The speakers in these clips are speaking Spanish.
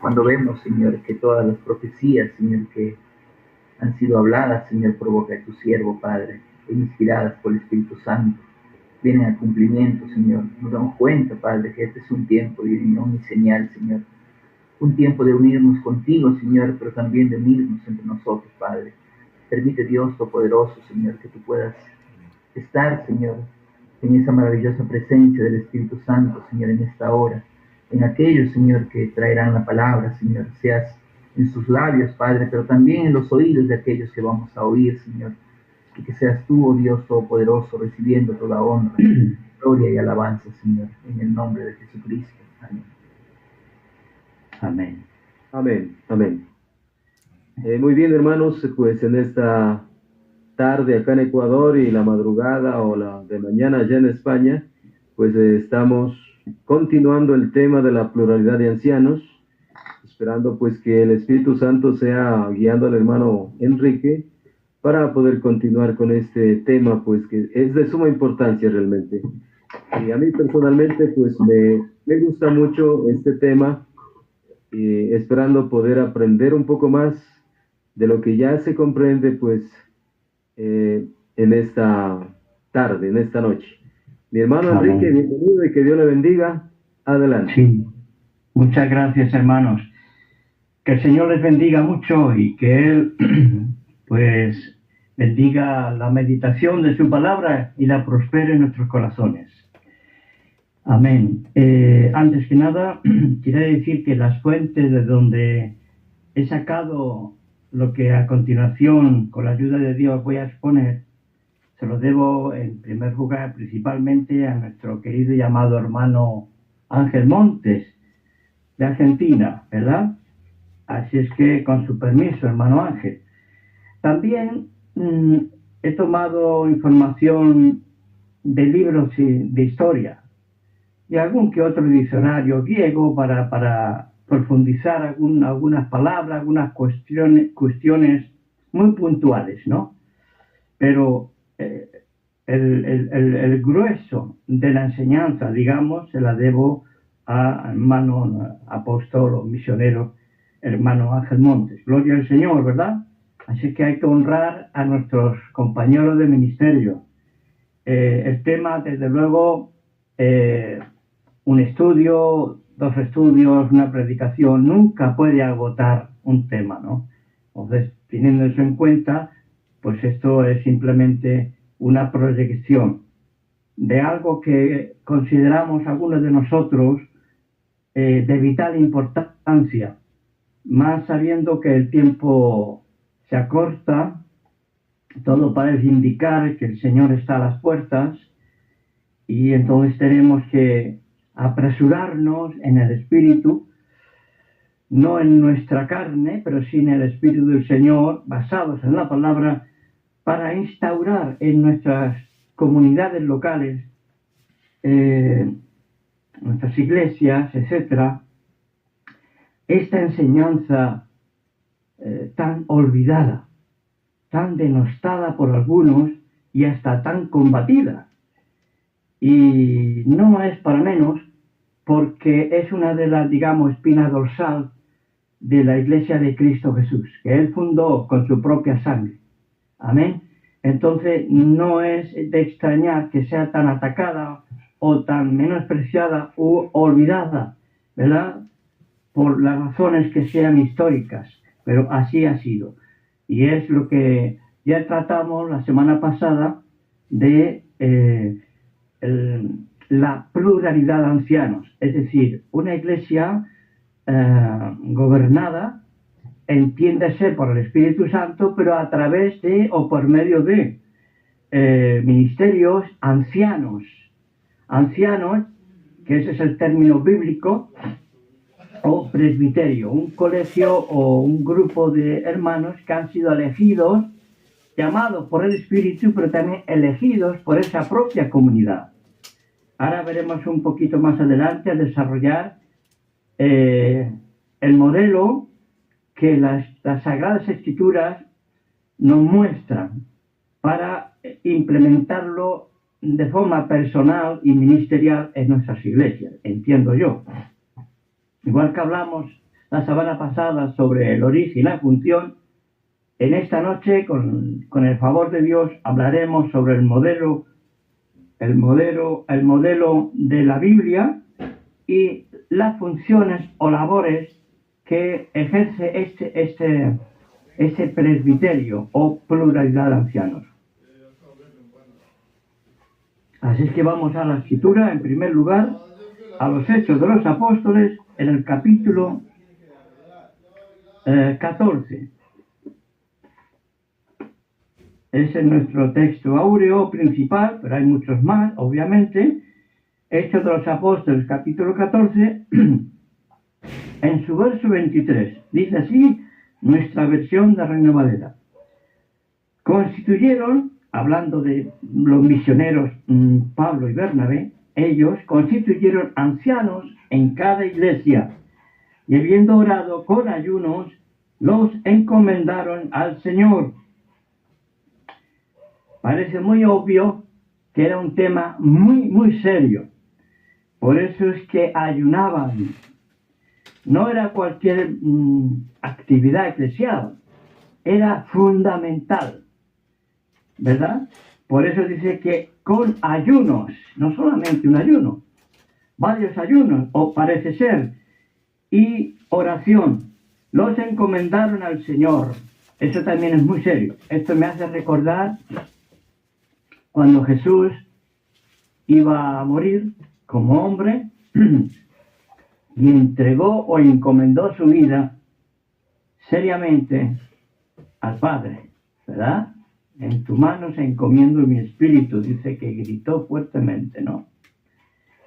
Cuando vemos, Señor, que todas las profecías, Señor, que han sido habladas, Señor, por boca de tu siervo, Padre, e inspiradas por el Espíritu Santo, vienen a cumplimiento, Señor. Nos damos cuenta, Padre, que este es un tiempo de unión y señal, Señor. Un tiempo de unirnos contigo, Señor, pero también de unirnos entre nosotros, Padre. Permite, Dios Todopoderoso, Señor, que tú puedas estar, Señor, en esa maravillosa presencia del Espíritu Santo, Señor, en esta hora. En aquellos, Señor, que traerán la palabra, Señor, seas en sus labios, Padre, pero también en los oídos de aquellos que vamos a oír, Señor. Y que seas tú, oh Dios Todopoderoso, recibiendo toda honra, gloria y alabanza, Señor, en el nombre de Jesucristo. Amén. Amén. Amén, amén. Muy bien, hermanos, pues en esta tarde acá en Ecuador y la madrugada o la de mañana allá en España, pues estamos continuando el tema de la pluralidad de ancianos, esperando pues que el Espíritu Santo sea guiando al hermano Enrique para poder continuar con este tema, pues que es de suma importancia realmente. Y a mí personalmente pues me gusta mucho este tema, esperando poder aprender un poco más de lo que ya se comprende pues en esta tarde, en esta noche. Mi hermano Amén. Enrique, bienvenido y que Dios le bendiga. Adelante. Sí, muchas gracias, hermanos. Que el Señor les bendiga mucho y que Él pues bendiga la meditación de su palabra y la prospere en nuestros corazones. Amén. Antes que nada, quería decir que las fuentes de donde he sacado lo que a continuación, con la ayuda de Dios, voy a exponer, se lo debo en primer lugar principalmente a nuestro querido y amado hermano Ángel Montes, de Argentina, ¿verdad? Así es que, con su permiso, hermano Ángel. También he tomado información de libros de historia y algún que otro diccionario griego para profundizar algunas palabras, algunas cuestiones muy puntuales, ¿no? Pero el grueso de la enseñanza, digamos, se la debo a hermano apóstol o misionero, hermano Ángel Montes. Gloria al Señor, ¿verdad? Así que hay que honrar a nuestros compañeros de ministerio. El tema, desde luego, un estudio, 2 estudios, una predicación, nunca puede agotar un tema, ¿no? Entonces, teniendo eso en cuenta, pues esto es simplemente una proyección de algo que consideramos algunos de nosotros de vital importancia, más sabiendo que el tiempo se acorta, todo parece indicar que el Señor está a las puertas y entonces tenemos que apresurarnos en el Espíritu, no en nuestra carne, pero sí en el Espíritu del Señor, basados en la palabra, para instaurar en nuestras comunidades locales, nuestras iglesias, etcétera, esta enseñanza tan olvidada, tan denostada por algunos y hasta tan combatida. Y no es para menos porque es una de las, digamos, espina dorsal de la Iglesia de Cristo Jesús, que Él fundó con su propia sangre. Amén. Entonces no es de extrañar que sea tan atacada o tan menospreciada u olvidada, ¿verdad? Por las razones que sean históricas, pero así ha sido. Y es lo que ya tratamos la semana pasada de la pluralidad de ancianos, es decir, una iglesia gobernada, entiéndase por el Espíritu Santo, pero a través de o por medio de ministerios ancianos, que ese es el término bíblico, o presbiterio, un colegio o un grupo de hermanos que han sido elegidos, llamados por el Espíritu, pero también elegidos por esa propia comunidad. Ahora veremos un poquito más adelante a desarrollar el modelo que las Sagradas Escrituras nos muestran para implementarlo de forma personal y ministerial en nuestras iglesias, entiendo yo. Igual que hablamos la semana pasada sobre el origen y la función, en esta noche, con el favor de Dios, hablaremos sobre el modelo de la Biblia y las funciones o labores que ejerce este presbiterio o pluralidad de ancianos. Así es que vamos a la escritura, en primer lugar, a los Hechos de los Apóstoles, en el capítulo 14. Ese es nuestro texto áureo principal, pero hay muchos más, obviamente. Hechos de los Apóstoles, capítulo 14, en su verso 23. Dice así nuestra versión de Reina Valera. Constituyeron, hablando de los misioneros Pablo y Bernabé, ellos constituyeron ancianos en cada iglesia y habiendo orado con ayunos, los encomendaron al Señor. Parece muy obvio que era un tema muy, muy serio. Por eso es que ayunaban. No era cualquier actividad eclesial, era fundamental, ¿verdad? Por eso dice que con ayunos, no solamente un ayuno, varios ayunos, o parece ser, y oración, los encomendaron al Señor. Eso también es muy serio. Esto me hace recordar cuando Jesús iba a morir como hombre y entregó o encomendó su vida seriamente al Padre, ¿verdad? En tu mano se encomiendo mi espíritu, dice que gritó fuertemente, ¿no?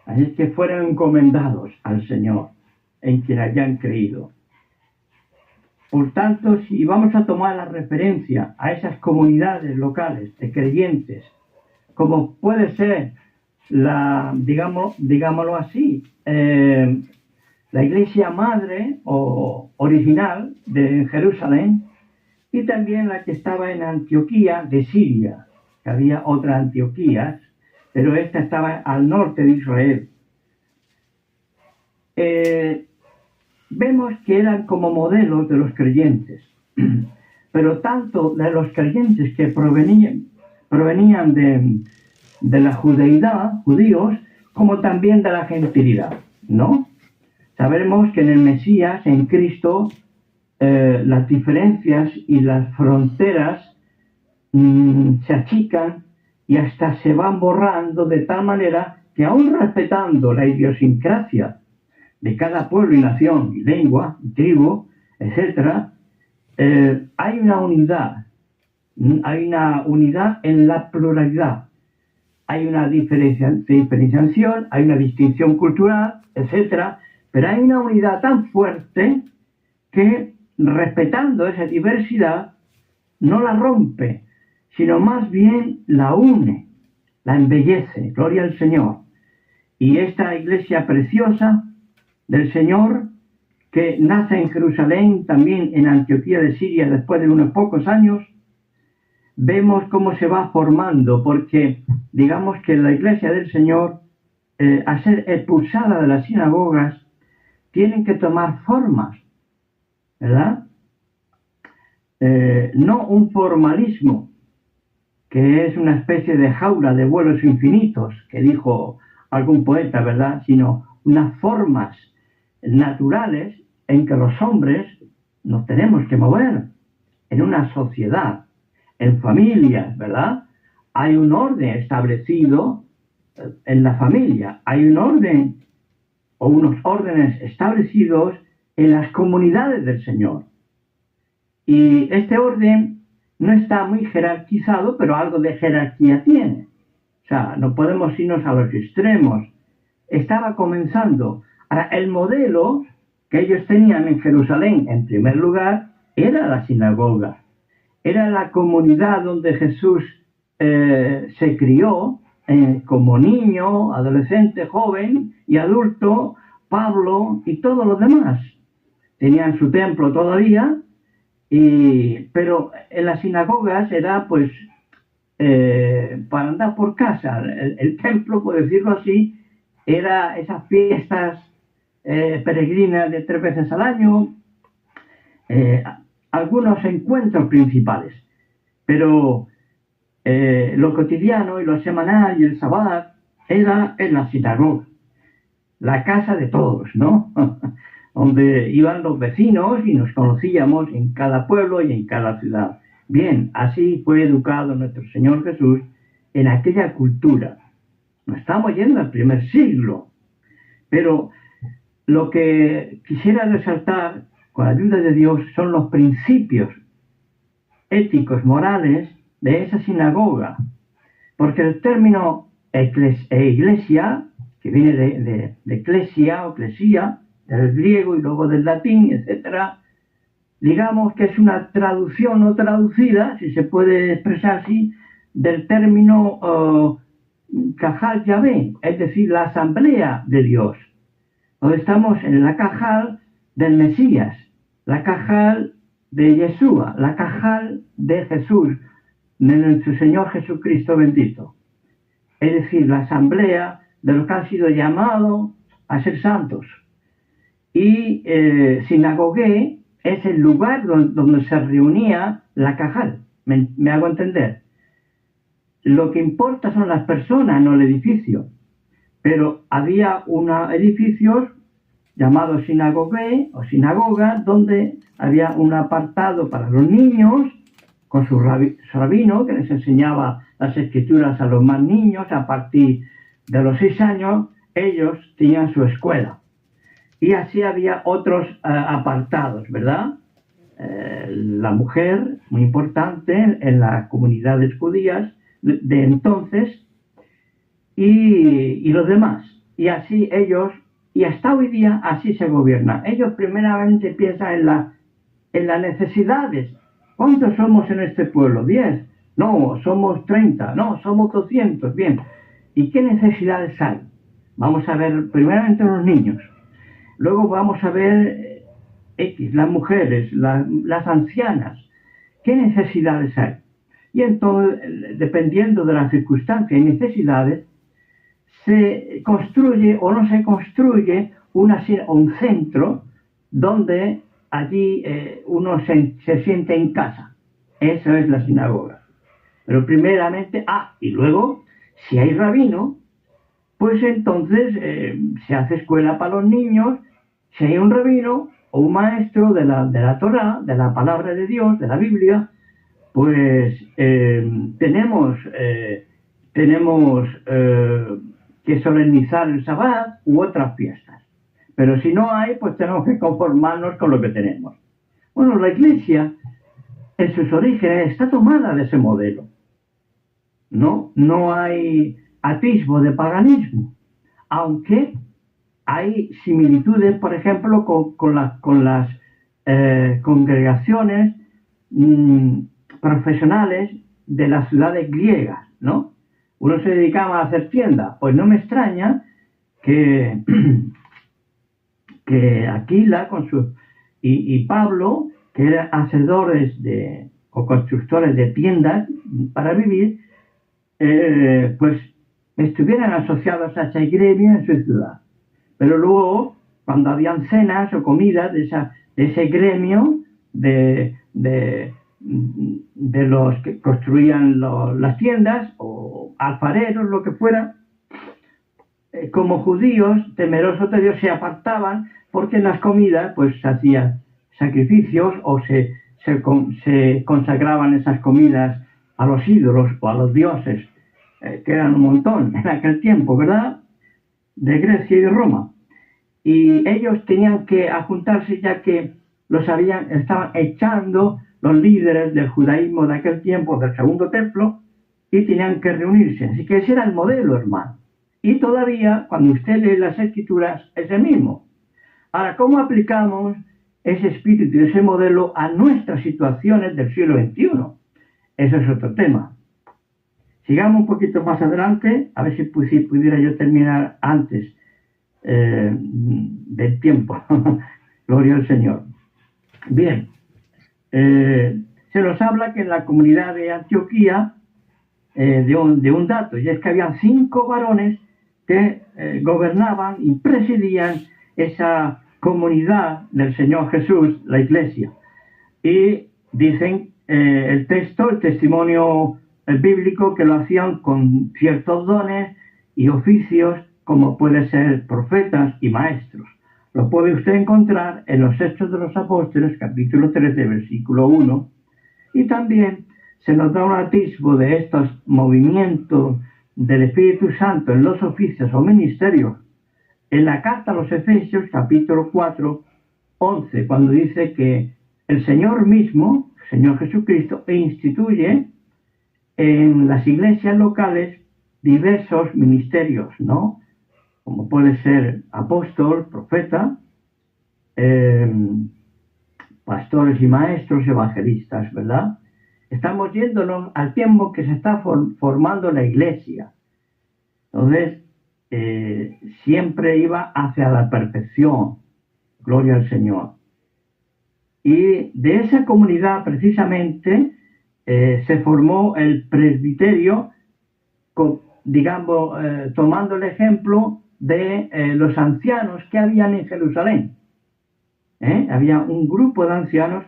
Así es que fueron encomendados al Señor, en quien habían creído. Por tanto, si vamos a tomar la referencia a esas comunidades locales de creyentes, como puede ser digámoslo así, la iglesia madre o original de Jerusalén, y también la que estaba en Antioquía de Siria, que había otras Antioquías, pero esta estaba al norte de Israel. Vemos que eran como modelos de los creyentes, pero tanto de los creyentes que provenían de la judeidad, judíos, como también de la gentilidad, ¿no? Sabemos que en el Mesías, en Cristo, las diferencias y las fronteras se achican y hasta se van borrando de tal manera que aún respetando la idiosincrasia de cada pueblo y nación, y lengua, y tribu, etc., hay una unidad en la pluralidad. Hay una diferenciación, hay una distinción cultural, etc., pero hay una unidad tan fuerte que, respetando esa diversidad, no la rompe, sino más bien la une, la embellece. Gloria al Señor. Y esta iglesia preciosa del Señor, que nace en Jerusalén, también en Antioquía de Siria, después de unos pocos años, vemos cómo se va formando, porque digamos que la iglesia del Señor, al ser expulsada de las sinagogas, tienen que tomar formas, ¿verdad? No un formalismo, que es una especie de jaula de vuelos infinitos, que dijo algún poeta, ¿verdad? Sino unas formas naturales en que los hombres nos tenemos que mover en una sociedad, en familias, ¿verdad? Hay un orden establecido en la familia, hay un orden o unos órdenes establecidos en las comunidades del Señor. Y este orden no está muy jerarquizado, pero algo de jerarquía tiene. O sea, no podemos irnos a los extremos. Estaba comenzando. Ahora, el modelo que ellos tenían en Jerusalén, en primer lugar, era la sinagoga. Era la comunidad donde Jesús se crió como niño, adolescente, joven y adulto, Pablo y todos los demás. Tenían su templo todavía, pero en las sinagogas era pues para andar por casa. El templo, por decirlo así, era esas fiestas peregrina de 3 veces al año, algunos encuentros principales, pero lo cotidiano y lo semanal y el sabbat era en la sinagoga, la casa de todos, ¿no? Donde iban los vecinos y nos conocíamos en cada pueblo y en cada ciudad. Bien, así fue educado nuestro Señor Jesús en aquella cultura. Nos estamos yendo al primer siglo, pero lo que quisiera resaltar con la ayuda de Dios son los principios éticos, morales de esa sinagoga, porque el término iglesia, que viene de eclesia o eclesia, del griego y luego del latín, etcétera, digamos que es una traducción no traducida, si se puede expresar así, del término Cajal Yahvé, es decir, la asamblea de Dios. Donde estamos en la Cajal del Mesías, la Cajal de Yeshua, la Cajal de Jesús, de nuestro Señor Jesucristo bendito. Es decir, la asamblea de los que han sido llamados a ser santos. Y sinagogué es el lugar donde se reunía la Cajal. ¿Me hago entender? Lo que importa son las personas, no el edificio. Pero había unos edificios llamados sinagogué o sinagoga, donde había un apartado para los niños, con su rabino, que les enseñaba las escrituras a los más niños. A partir de los 6 años, ellos tenían su escuela. Y así había otros apartados, ¿verdad? La mujer, muy importante en las comunidades judías de entonces, y los demás. Y así ellos, y hasta hoy día así se gobierna. Ellos primeramente piensan en las necesidades. ¿Cuántos somos en este pueblo? 10. No, somos 30. No, somos 200. Bien. ¿Y qué necesidades hay? Vamos a ver primeramente los niños. Luego vamos a ver las mujeres, las ancianas. ¿Qué necesidades hay? Y entonces, dependiendo de las circunstancias y necesidades, se construye o no se construye un centro donde allí uno se siente en casa. Eso es la sinagoga. Pero primeramente, y luego, si hay rabino, pues entonces se hace escuela para los niños. Si hay un rabino o un maestro de la Torá, de la palabra de Dios, de la Biblia, pues tenemos que solemnizar el Sabbat u otras fiestas. Pero si no hay, pues tenemos que conformarnos con lo que tenemos. Bueno, la Iglesia, en sus orígenes, está tomada de ese modelo. No hay atisbo de paganismo, aunque hay similitudes, por ejemplo, con las congregaciones profesionales de las ciudades griegas, ¿no? Uno se dedicaba a hacer tiendas. Pues no me extraña que Aquila y Pablo, que eran hacedores o constructores de tiendas para vivir, pues estuvieran asociados a ese gremio en su ciudad. Pero luego, cuando habían cenas o comidas de ese gremio de los que construían las tiendas o alfareros, lo que fuera, como judíos temerosos de Dios se apartaban, porque en las comidas pues se hacían sacrificios o se consagraban esas comidas a los ídolos o a los dioses, que eran un montón en aquel tiempo, ¿verdad? De Grecia y de Roma. Y ellos tenían que juntarse, ya que estaban echando los líderes del judaísmo de aquel tiempo, del segundo templo, y tenían que reunirse. Así que ese era el modelo, hermano. Y todavía, cuando usted lee las Escrituras, es el mismo. Ahora, ¿cómo aplicamos ese espíritu y ese modelo a nuestras situaciones del siglo XXI? Eso es otro tema. Sigamos un poquito más adelante, a ver si pudiera yo terminar antes del tiempo. Gloria al Señor. Bien. Se nos habla que en la comunidad de Antioquía, de un dato, y es que había 5 varones que gobernaban y presidían esa comunidad del Señor Jesús, la iglesia. Y dicen el texto, el testimonio bíblico, que lo hacían con ciertos dones y oficios, como puede ser profetas y maestros. Lo puede usted encontrar en los Hechos de los Apóstoles, capítulo 13, versículo 1, y también se nos da un atisbo de estos movimientos del Espíritu Santo en los oficios o ministerios en la carta a los Efesios, capítulo 4, 11, cuando dice que el Señor mismo, el Señor Jesucristo, instituye en las iglesias locales diversos ministerios, ¿no? Como puede ser apóstol, profeta, pastores y maestros, evangelistas, ¿verdad? Estamos yéndonos al tiempo que se está formando la iglesia. Entonces, siempre iba hacia la perfección. Gloria al Señor. Y de esa comunidad, precisamente, se formó el presbiterio, digamos, tomando el ejemplo de los ancianos que habían en Jerusalén. Había un grupo de ancianos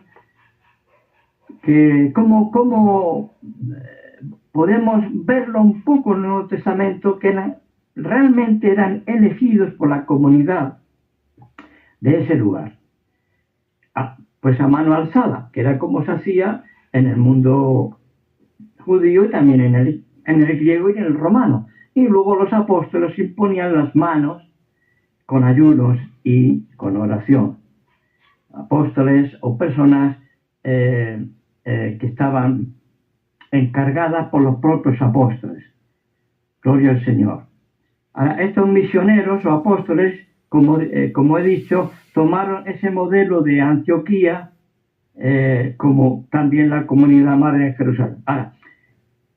que, como podemos verlo un poco en el Nuevo Testamento, que realmente eran elegidos por la comunidad de ese lugar. Pues a mano alzada, que era como se hacía en el mundo judío y también en el griego y en el romano. Y luego los apóstoles imponían las manos con ayunos y con oración. Apóstoles o personas que estaban encargadas por los propios apóstoles. Gloria al Señor. Ahora, estos misioneros o apóstoles, como he dicho, tomaron ese modelo de Antioquía, como también la comunidad madre de Jerusalén. Ahora,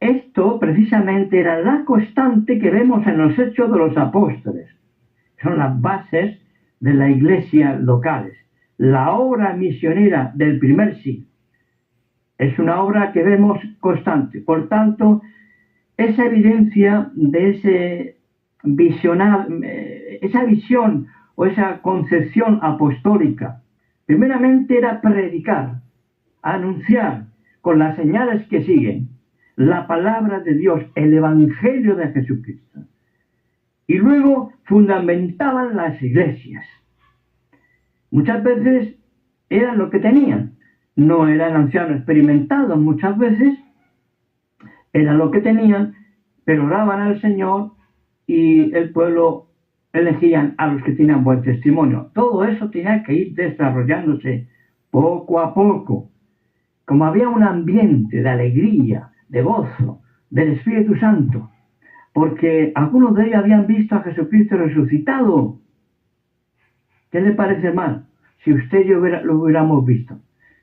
esto precisamente era la constante que vemos en los Hechos de los Apóstoles. Son las bases de la iglesia locales. La obra misionera del primer siglo es una obra que vemos constante. Por tanto, esa evidencia de esa visión o esa concepción apostólica, primeramente era predicar, anunciar con las señales que siguen la palabra de Dios, el Evangelio de Jesucristo. Y luego fundamentaban las iglesias. Muchas veces eran lo que tenían. No eran ancianos experimentados, muchas veces eran lo que tenían, pero oraban al Señor y el pueblo elegían a los que tenían buen testimonio. Todo eso tenía que ir desarrollándose poco a poco. Como había un ambiente de alegría, de gozo, del Espíritu Santo, porque algunos de ellos habían visto a Jesucristo resucitado. ¿Qué le parece mal? Si usted y yo lo hubiéramos visto.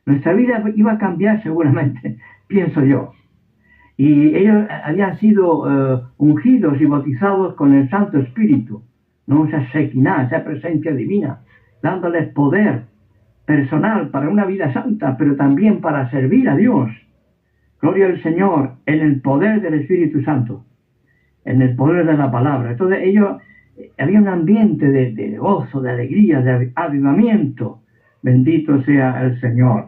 Nuestra vida iba a cambiar seguramente, pienso yo. Y ellos habían sido ungidos y bautizados con el Santo Espíritu, ¿no? Esa Shekinah, esa presencia divina, dándoles poder personal para una vida santa, pero también para servir a Dios. Gloria al Señor, en el poder del Espíritu Santo, en el poder de la palabra. Entonces ellos, había un ambiente de gozo, de alegría, de avivamiento. Bendito sea el Señor.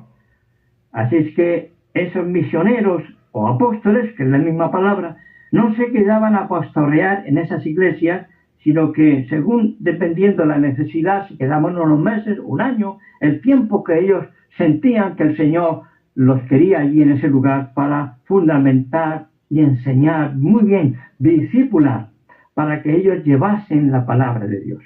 Así es que esos misioneros o apóstoles, que es la misma palabra, no se quedaban a pastorear en esas iglesias, sino que según, dependiendo de la necesidad, se quedaban unos meses, un año, el tiempo que ellos sentían que el Señor los quería allí en ese lugar para fundamentar y enseñar muy bien, discipular, para que ellos llevasen la palabra de Dios.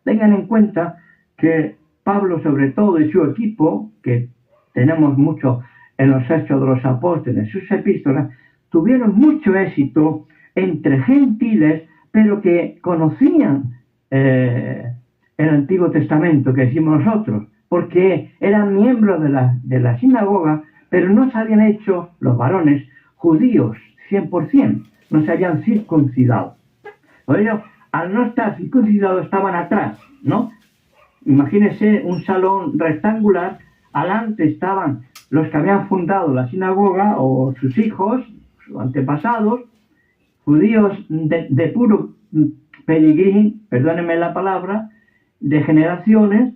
Tengan en cuenta que Pablo, sobre todo, y su equipo, que tenemos mucho en los Hechos de los Apóstoles, sus epístolas, tuvieron mucho éxito entre gentiles, pero que conocían el Antiguo Testamento, que decimos nosotros, porque eran miembros de la sinagoga, pero no se habían hecho los varones judíos 100%, no se habían circuncidado. Por ello, al no estar circuncidados, estaban atrás, ¿no? Imagínense un salón rectangular, adelante estaban los que habían fundado la sinagoga o sus hijos, sus antepasados, judíos de puro pedigrí, perdónenme la palabra, de generaciones,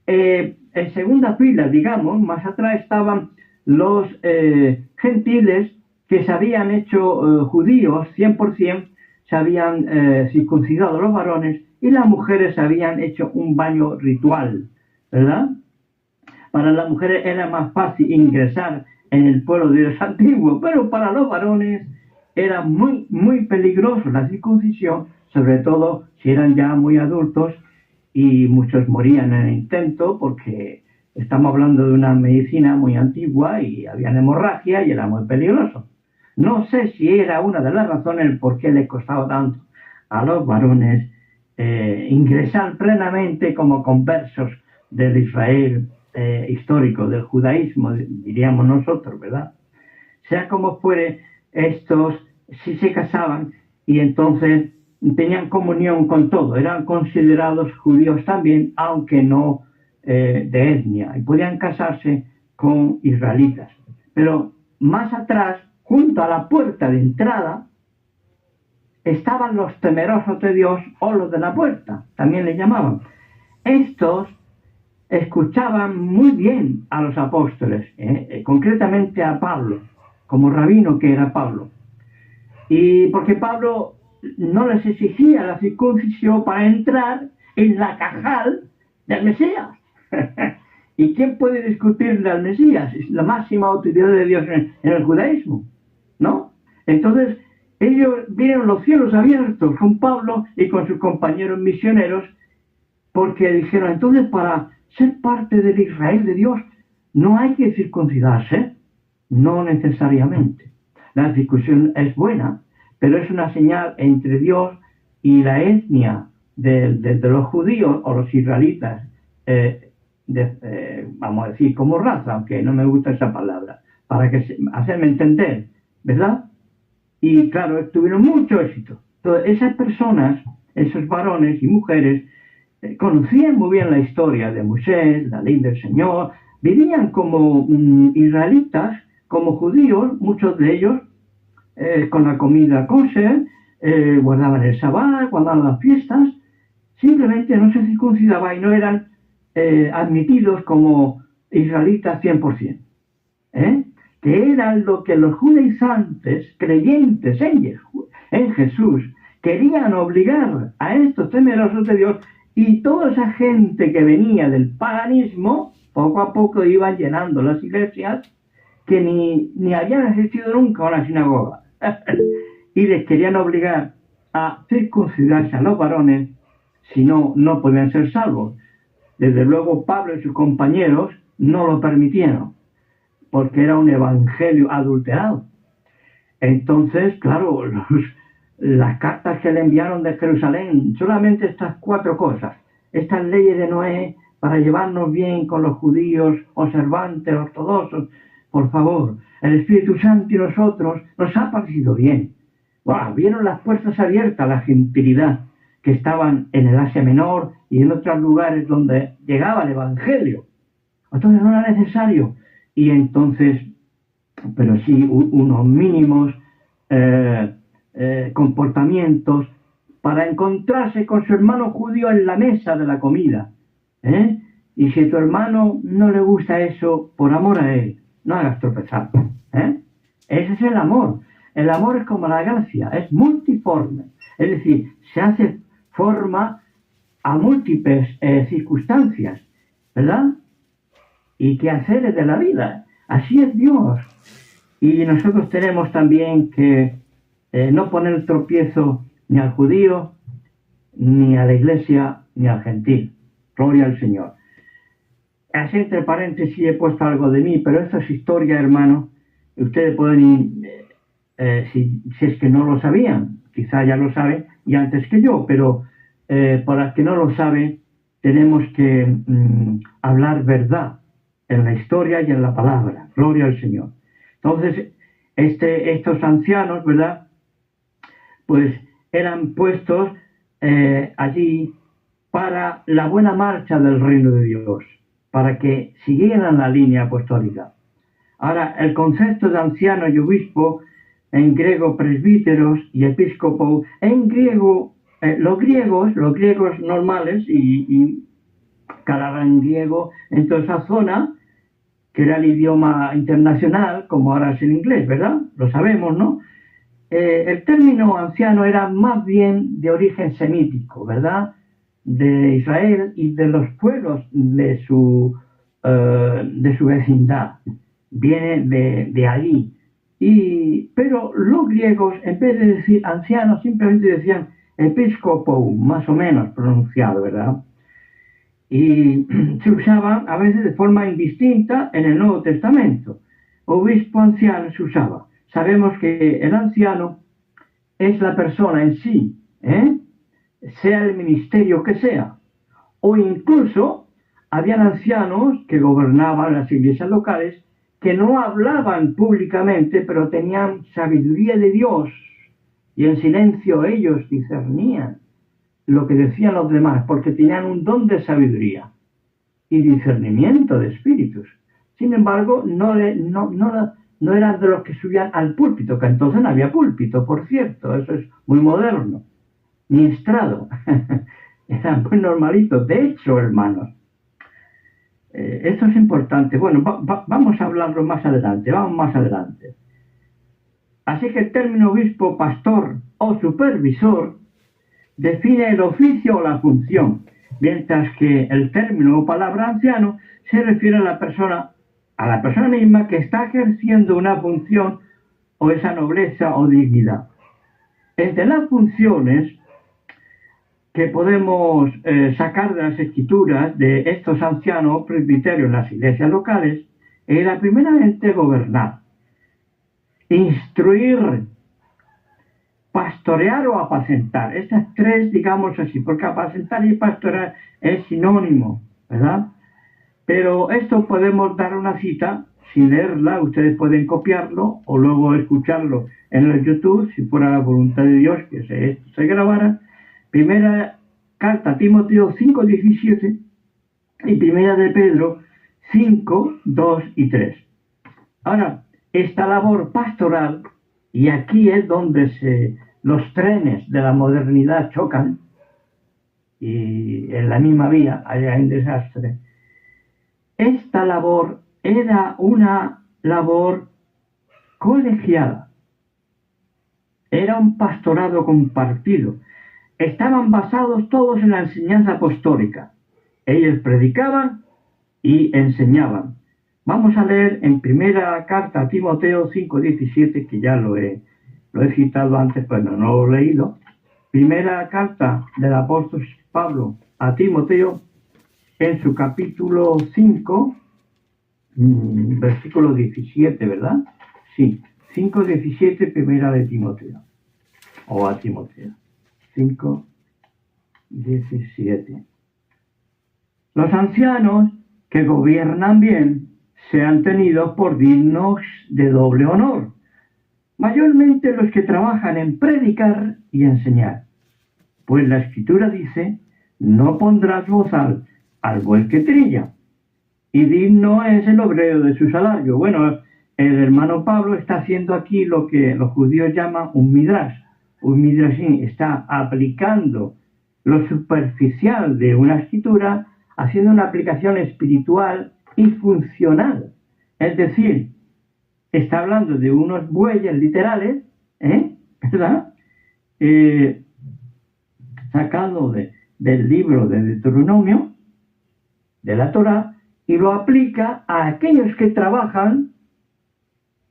en segunda fila, digamos, más atrás estaban los gentiles que se habían hecho judíos 100%, se habían circuncidado los varones, y las mujeres se habían hecho un baño ritual, ¿verdad? Para las mujeres era más fácil ingresar en el pueblo de Dios antiguo, pero para los varones era muy, muy peligroso la circuncisión, sobre todo si eran ya muy adultos, y muchos morían en el intento porque estamos hablando de una medicina muy antigua y había hemorragia y era muy peligroso. No sé si era una de las razones por qué le costaba tanto a los varones ingresar plenamente como conversos del Israel histórico, del judaísmo, diríamos nosotros, ¿verdad? Sea como fuere, estos sí se casaban y entonces tenían comunión con todo, eran considerados judíos también, aunque no de etnia, y podían casarse con israelitas. Pero más atrás, junto a la puerta de entrada, estaban los temerosos de Dios, o los de la puerta, también le llamaban. Estos escuchaban muy bien a los apóstoles, concretamente a Pablo, como rabino que era Pablo. Y porque Pablo no les exigía la circuncisión para entrar en la cajal del Mesías. ¿Y quién puede discutir del Mesías? Es la máxima autoridad de Dios en el judaísmo, ¿no? Entonces, ellos vieron los cielos abiertos con Pablo y con sus compañeros misioneros, porque dijeron, entonces para ser parte del Israel de Dios no hay que circuncidarse, no necesariamente. La circuncisión es buena, pero es una señal entre Dios y la etnia de los judíos o los israelitas, vamos a decir como raza, aunque no me gusta esa palabra, para hacerme entender, ¿verdad? Y claro, tuvieron mucho éxito. Entonces, esas personas, esos varones y mujeres, conocían muy bien la historia de Moisés, la ley del Señor, vivían como israelitas, como judíos, muchos de ellos, con la comida kosher, guardaban el sabbat, guardaban las fiestas, simplemente no se circuncidaban y no eran admitidos como israelitas 100%. Que eran lo que los judaizantes, creyentes en Jesús, querían obligar a estos temerosos de Dios, y toda esa gente que venía del paganismo, poco a poco iban llenando las iglesias que ni habían existido nunca una sinagoga. Y les querían obligar a circuncidarse a los varones, si no, no podían ser salvos. Desde luego Pablo y sus compañeros no lo permitieron, porque era un evangelio adulterado. Entonces, claro, las cartas que le enviaron de Jerusalén, solamente estas 4 cosas, estas leyes de Noé para llevarnos bien con los judíos observantes, ortodoxos, por favor, el Espíritu Santo y nosotros nos ha parecido bien. Wow, vieron las puertas abiertas a la gentilidad que estaban en el Asia Menor y en otros lugares donde llegaba el evangelio. Entonces no era necesario. Y entonces, pero sí unos mínimos comportamientos para encontrarse con su hermano judío en la mesa de la comida. Y si a tu hermano no le gusta eso, por amor a él, no hagas tropezar. Ese es el amor. El amor es como la gracia, es multiforme. Es decir, se hace forma a múltiples circunstancias, ¿verdad? Y quehaceres de la vida. Así es Dios. Y nosotros tenemos también que no poner tropiezo ni al judío, ni a la iglesia, ni al gentil. Gloria al Señor. Así entre paréntesis he puesto algo de mí, pero esto es historia, hermano. Ustedes pueden, si es que no lo sabían, quizá ya lo saben, y antes que yo, pero para el que no lo sabe, tenemos que hablar verdad en la historia y en la palabra. Gloria al Señor. Entonces, estos ancianos, ¿verdad? Pues eran puestos allí para la buena marcha del reino de Dios, para que siguieran la línea apostólica. Ahora, el concepto de anciano y obispo, en griego presbíteros y episcopo, en griego los griegos normales y que hablaban griego en toda esa zona, que era el idioma internacional, como ahora es el inglés, ¿verdad? Lo sabemos, ¿no? El término anciano era más bien de origen semítico, ¿verdad? De Israel y de los pueblos de su vecindad. Viene de ahí. Pero los griegos, en vez de decir ancianos, simplemente decían episcopo, más o menos pronunciado, ¿verdad? Y se usaba a veces de forma indistinta en el Nuevo Testamento. Obispo anciano se usaba. Sabemos que el anciano es la persona en sí, sea el ministerio que sea. O incluso habían ancianos que gobernaban las iglesias locales que no hablaban públicamente, pero tenían sabiduría de Dios y en silencio ellos discernían lo que decían los demás, porque tenían un don de sabiduría y discernimiento de espíritus. Sin embargo, no eran de los que subían al púlpito, que entonces no había púlpito, por cierto, eso es muy moderno, ni estrado, eran muy normalitos. De hecho, hermanos, esto es importante. Bueno, vamos a hablarlo más adelante, vamos más adelante. Así que el término obispo, pastor o supervisor define el oficio o la función, mientras que el término o palabra anciano se refiere a la persona misma que está ejerciendo una función o esa nobleza o dignidad. Entre las funciones que podemos sacar de las escrituras de estos ancianos presbiterios en las iglesias locales, era primeramente gobernar, instruir, pastorear o apacentar. Estas tres, digamos así, porque apacentar y pastorear es sinónimo, ¿verdad? Pero esto podemos dar una cita sin leerla, ustedes pueden copiarlo o luego escucharlo en el YouTube, si fuera la voluntad de Dios que esto se grabara. Primera carta a Timoteo 5:17 y primera de Pedro 5, 2 y 3. Ahora, esta labor pastoral, y aquí es donde los trenes de la modernidad chocan, y en la misma vía hay un desastre. Esta labor era una labor colegiada, era un pastorado compartido. Estaban basados todos en la enseñanza apostólica. Ellos predicaban y enseñaban. Vamos a leer en primera carta a Timoteo 5:17, que ya lo he citado antes, pero no lo he leído. Primera carta del apóstol Pablo a Timoteo, en su capítulo 5, versículo 17, ¿verdad? Sí, 5:17, primera de Timoteo, o a Timoteo, 5:17. Los ancianos que gobiernan bien sean tenidos por dignos de doble honor, mayormente los que trabajan en predicar y enseñar. Pues la Escritura dice, no pondrás bozal al buey que trilla, y digno es el obrero de su salario. Bueno, el hermano Pablo está haciendo aquí lo que los judíos llaman un midrash. Un midrashín está aplicando lo superficial de una escritura, haciendo una aplicación espiritual y funcional. Es decir, está hablando de unos bueyes literales, ¿verdad? Sacado del libro de Deuteronomio, de la Torá, y lo aplica a aquellos que trabajan,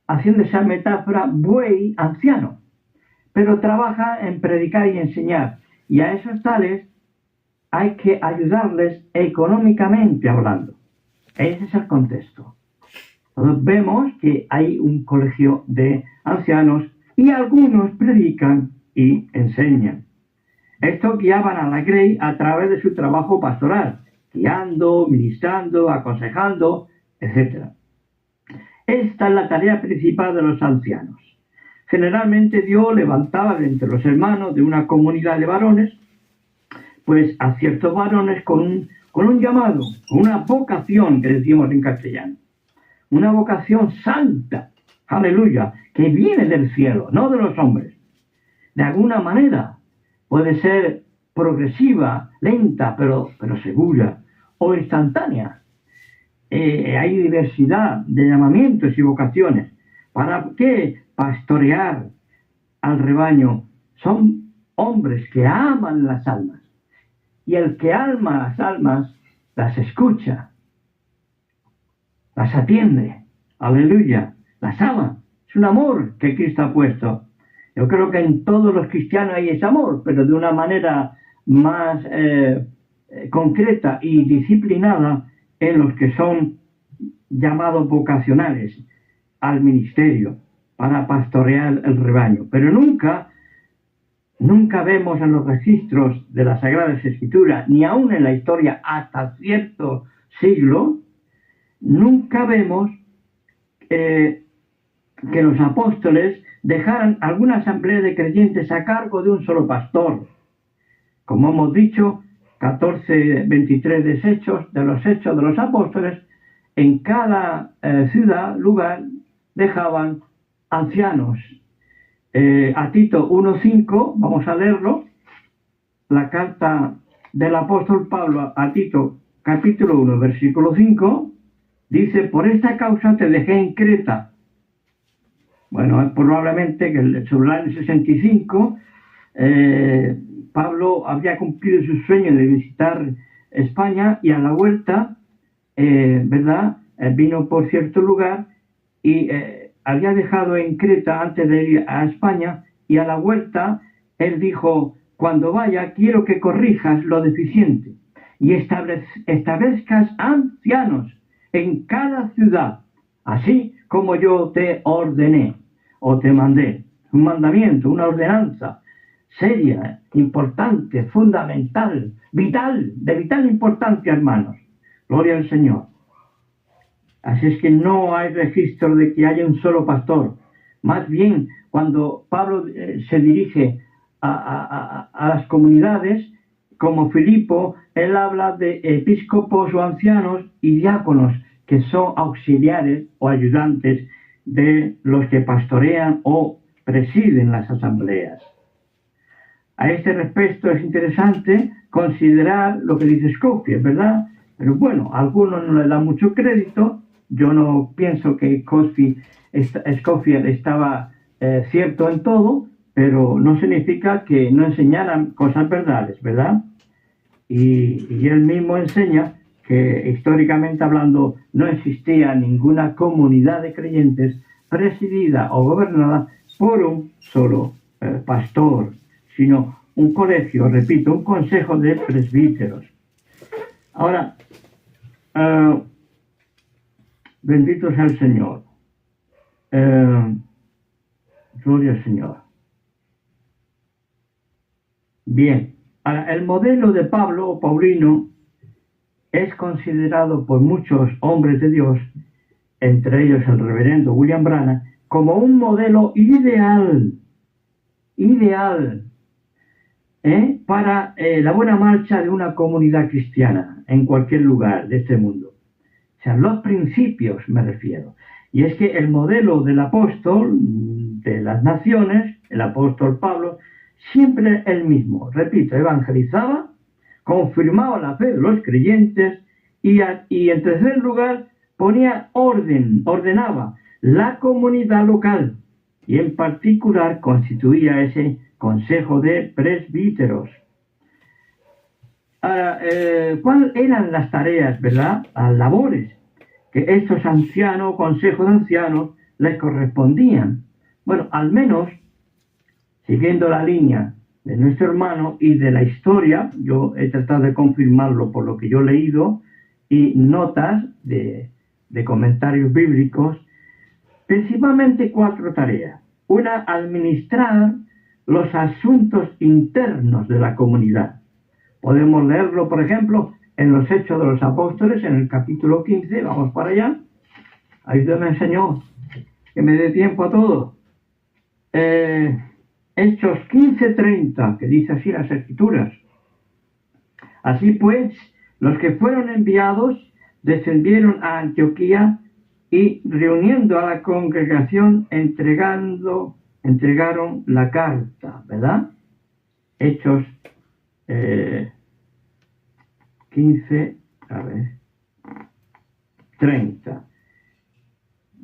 haciendo esa metáfora buey anciano, pero trabaja en predicar y enseñar, y a esos tales hay que ayudarles económicamente hablando. Ese es el contexto. Entonces vemos que hay un colegio de ancianos y algunos predican y enseñan. Estos guiaban a la grey a través de su trabajo pastoral, guiando, ministrando, aconsejando, etc. Esta es la tarea principal de los ancianos. Generalmente Dios levantaba de entre los hermanos de una comunidad de varones, pues a ciertos varones con un llamado, con una vocación, que decimos en castellano. Una vocación santa, aleluya, que viene del cielo, no de los hombres. De alguna manera, puede ser progresiva, lenta, pero segura, o instantánea. Hay diversidad de llamamientos y vocaciones. ¿Para qué? Pastorear al rebaño. Son hombres que aman las almas. Y el que ama las almas, las escucha, las atiende. Aleluya. Las ama. Es un amor que Cristo ha puesto. Yo creo que en todos los cristianos hay ese amor, pero de una manera más concreta y disciplinada en los que son llamados vocacionales al ministerio para pastorear el rebaño. Pero nunca vemos en los registros de las Sagradas Escrituras, ni aún en la historia hasta cierto siglo, nunca vemos que los apóstoles dejaran alguna asamblea de creyentes a cargo de un solo pastor. Como hemos dicho, 23 de los Hechos de los Apóstoles, en cada ciudad, lugar, dejaban ancianos. A Tito 1:5, vamos a leerlo, la carta del apóstol Pablo a Tito, capítulo 1, versículo 5, dice: por esta causa te dejé en Creta. Bueno, probablemente que sobre el año 65 Pablo había cumplido su sueño de visitar España, y a la vuelta, ¿verdad? Vino por cierto lugar y había dejado en Creta antes de ir a España, y a la vuelta él dijo: cuando vaya quiero que corrijas lo deficiente y establezcas ancianos en cada ciudad, así como yo te ordené o te mandé. Un mandamiento, una ordenanza seria, importante, fundamental, vital, de vital importancia, hermanos. Gloria al Señor. Así es que no hay registro de que haya un solo pastor. Más bien, cuando Pablo se dirige a las comunidades, como Filipo, él habla de episcopos o ancianos y diáconos, que son auxiliares o ayudantes de los que pastorean o presiden las asambleas. A este respecto es interesante considerar lo que dice Scofield, ¿verdad? Pero bueno, a algunos no le dan mucho crédito. Yo no pienso que Scofield estaba cierto en todo, pero no significa que no enseñaran cosas verdades, ¿verdad? Y él mismo enseña que históricamente hablando no existía ninguna comunidad de creyentes presidida o gobernada por un solo pastor, sino un colegio, repito, un consejo de presbíteros. Ahora, bendito sea el Señor. Gloria al Señor. Bien, ahora, el modelo de Pablo o Paulino es considerado por muchos hombres de Dios, entre ellos el reverendo William Branham, como un modelo ideal para la buena marcha de una comunidad cristiana en cualquier lugar de este mundo. O sea, los principios me refiero. Y es que el modelo del apóstol de las naciones, el apóstol Pablo, siempre el mismo. Repito, evangelizaba, confirmaba la fe de los creyentes y en tercer lugar ponía ordenaba la comunidad local, y en particular constituía ese consejo de presbíteros. Ahora, ¿cuáles eran las tareas, verdad? Las labores que estos ancianos, consejos de ancianos, les correspondían? Bueno, al menos, siguiendo la línea de nuestro hermano y de la historia, yo he tratado de confirmarlo por lo que yo he leído, y notas de comentarios bíblicos, principalmente 4 tareas. Una, administrar los asuntos internos de la comunidad. Podemos leerlo, por ejemplo, en los Hechos de los Apóstoles, en el capítulo 15, vamos para allá. Ayúdame, Señor, que me dé tiempo a todo. Hechos 15:30, que dice así las Escrituras. Así pues, los que fueron enviados descendieron a Antioquía y, reuniendo a la congregación, entregaron la carta, ¿verdad? Hechos 15, 30.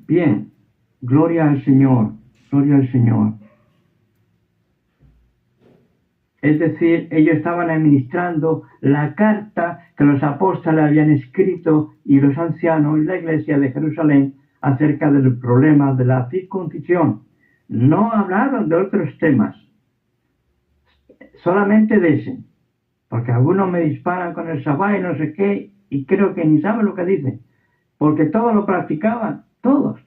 Bien, gloria al Señor, gloria al Señor. Es decir, ellos estaban administrando la carta que los apóstoles habían escrito y los ancianos y la iglesia de Jerusalén acerca del problema de la circuncisión. No hablaron de otros temas, solamente de ese, porque algunos me disparan con el sabá y no sé qué, y creo que ni saben lo que dicen, porque todos lo practicaban, todos.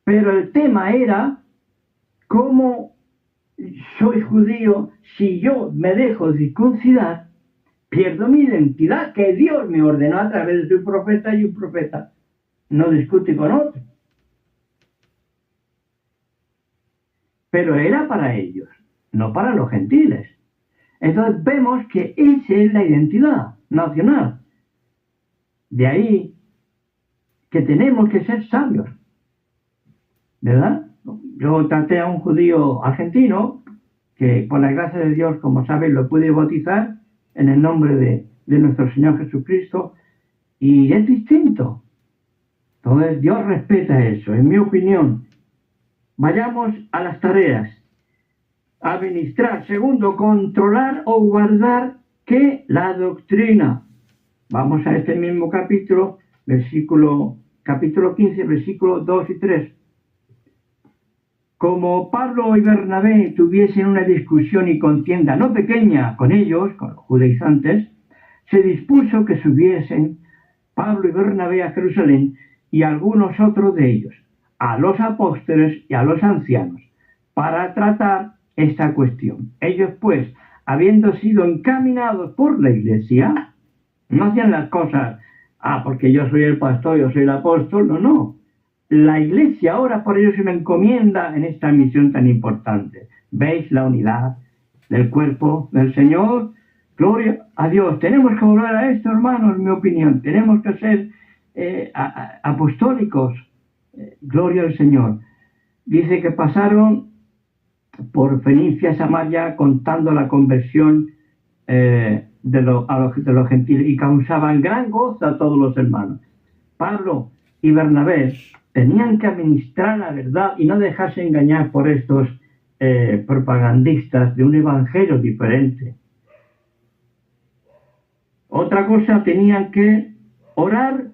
Pero el tema era cómo soy judío, si yo me dejo circuncidar, pierdo mi identidad que Dios me ordenó a través de un profeta, y un profeta no discute con otro. Pero era para ellos, no para los gentiles. Entonces vemos que esa es la identidad nacional. De ahí que tenemos que ser sabios, ¿verdad? Yo traté a un judío argentino que por la gracia de Dios, como saben, lo pude bautizar en el nombre de nuestro Señor Jesucristo, y es distinto. Entonces Dios respeta eso, en mi opinión. Vayamos a las tareas. Administrar. Segundo, controlar o guardar ¿qué? La doctrina. Vamos a este mismo capítulo, capítulo 15, versículos 2 y 3. Como Pablo y Bernabé tuviesen una discusión y contienda no pequeña con ellos, con los judaizantes, se dispuso que subiesen Pablo y Bernabé a Jerusalén y algunos otros de ellos, a los apóstoles y a los ancianos, para tratar esta cuestión. Ellos, pues, habiendo sido encaminados por la iglesia, no hacían las cosas, porque yo soy el pastor, yo soy el apóstol, no. La iglesia ahora por ello se me encomienda en esta misión tan importante. ¿Veis la unidad del cuerpo del Señor? Gloria a Dios. Tenemos que volver a esto, hermanos, en mi opinión. Tenemos que ser apostólicos. Gloria al Señor. Dice que pasaron por Fenicia, Samaria, contando la conversión de los gentiles, y causaban gran gozo a todos los hermanos. Pablo y Bernabé tenían que administrar la verdad y no dejarse engañar por estos propagandistas de un evangelio diferente. Otra cosa, tenían que orar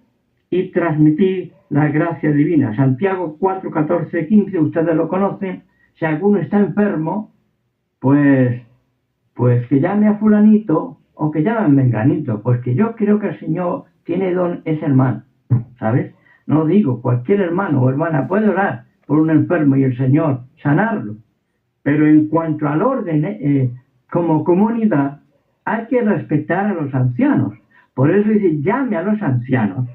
y transmitir la gracia divina. Santiago 4, 14, 15, ustedes lo conocen. Si alguno está enfermo, pues que llame a fulanito o que llame a menganito, pues que yo creo que el Señor tiene don ese hermano, ¿sabes? No digo, cualquier hermano o hermana puede orar por un enfermo y el Señor sanarlo, pero en cuanto al orden, como comunidad, hay que respetar a los ancianos. Por eso dice, llame a los ancianos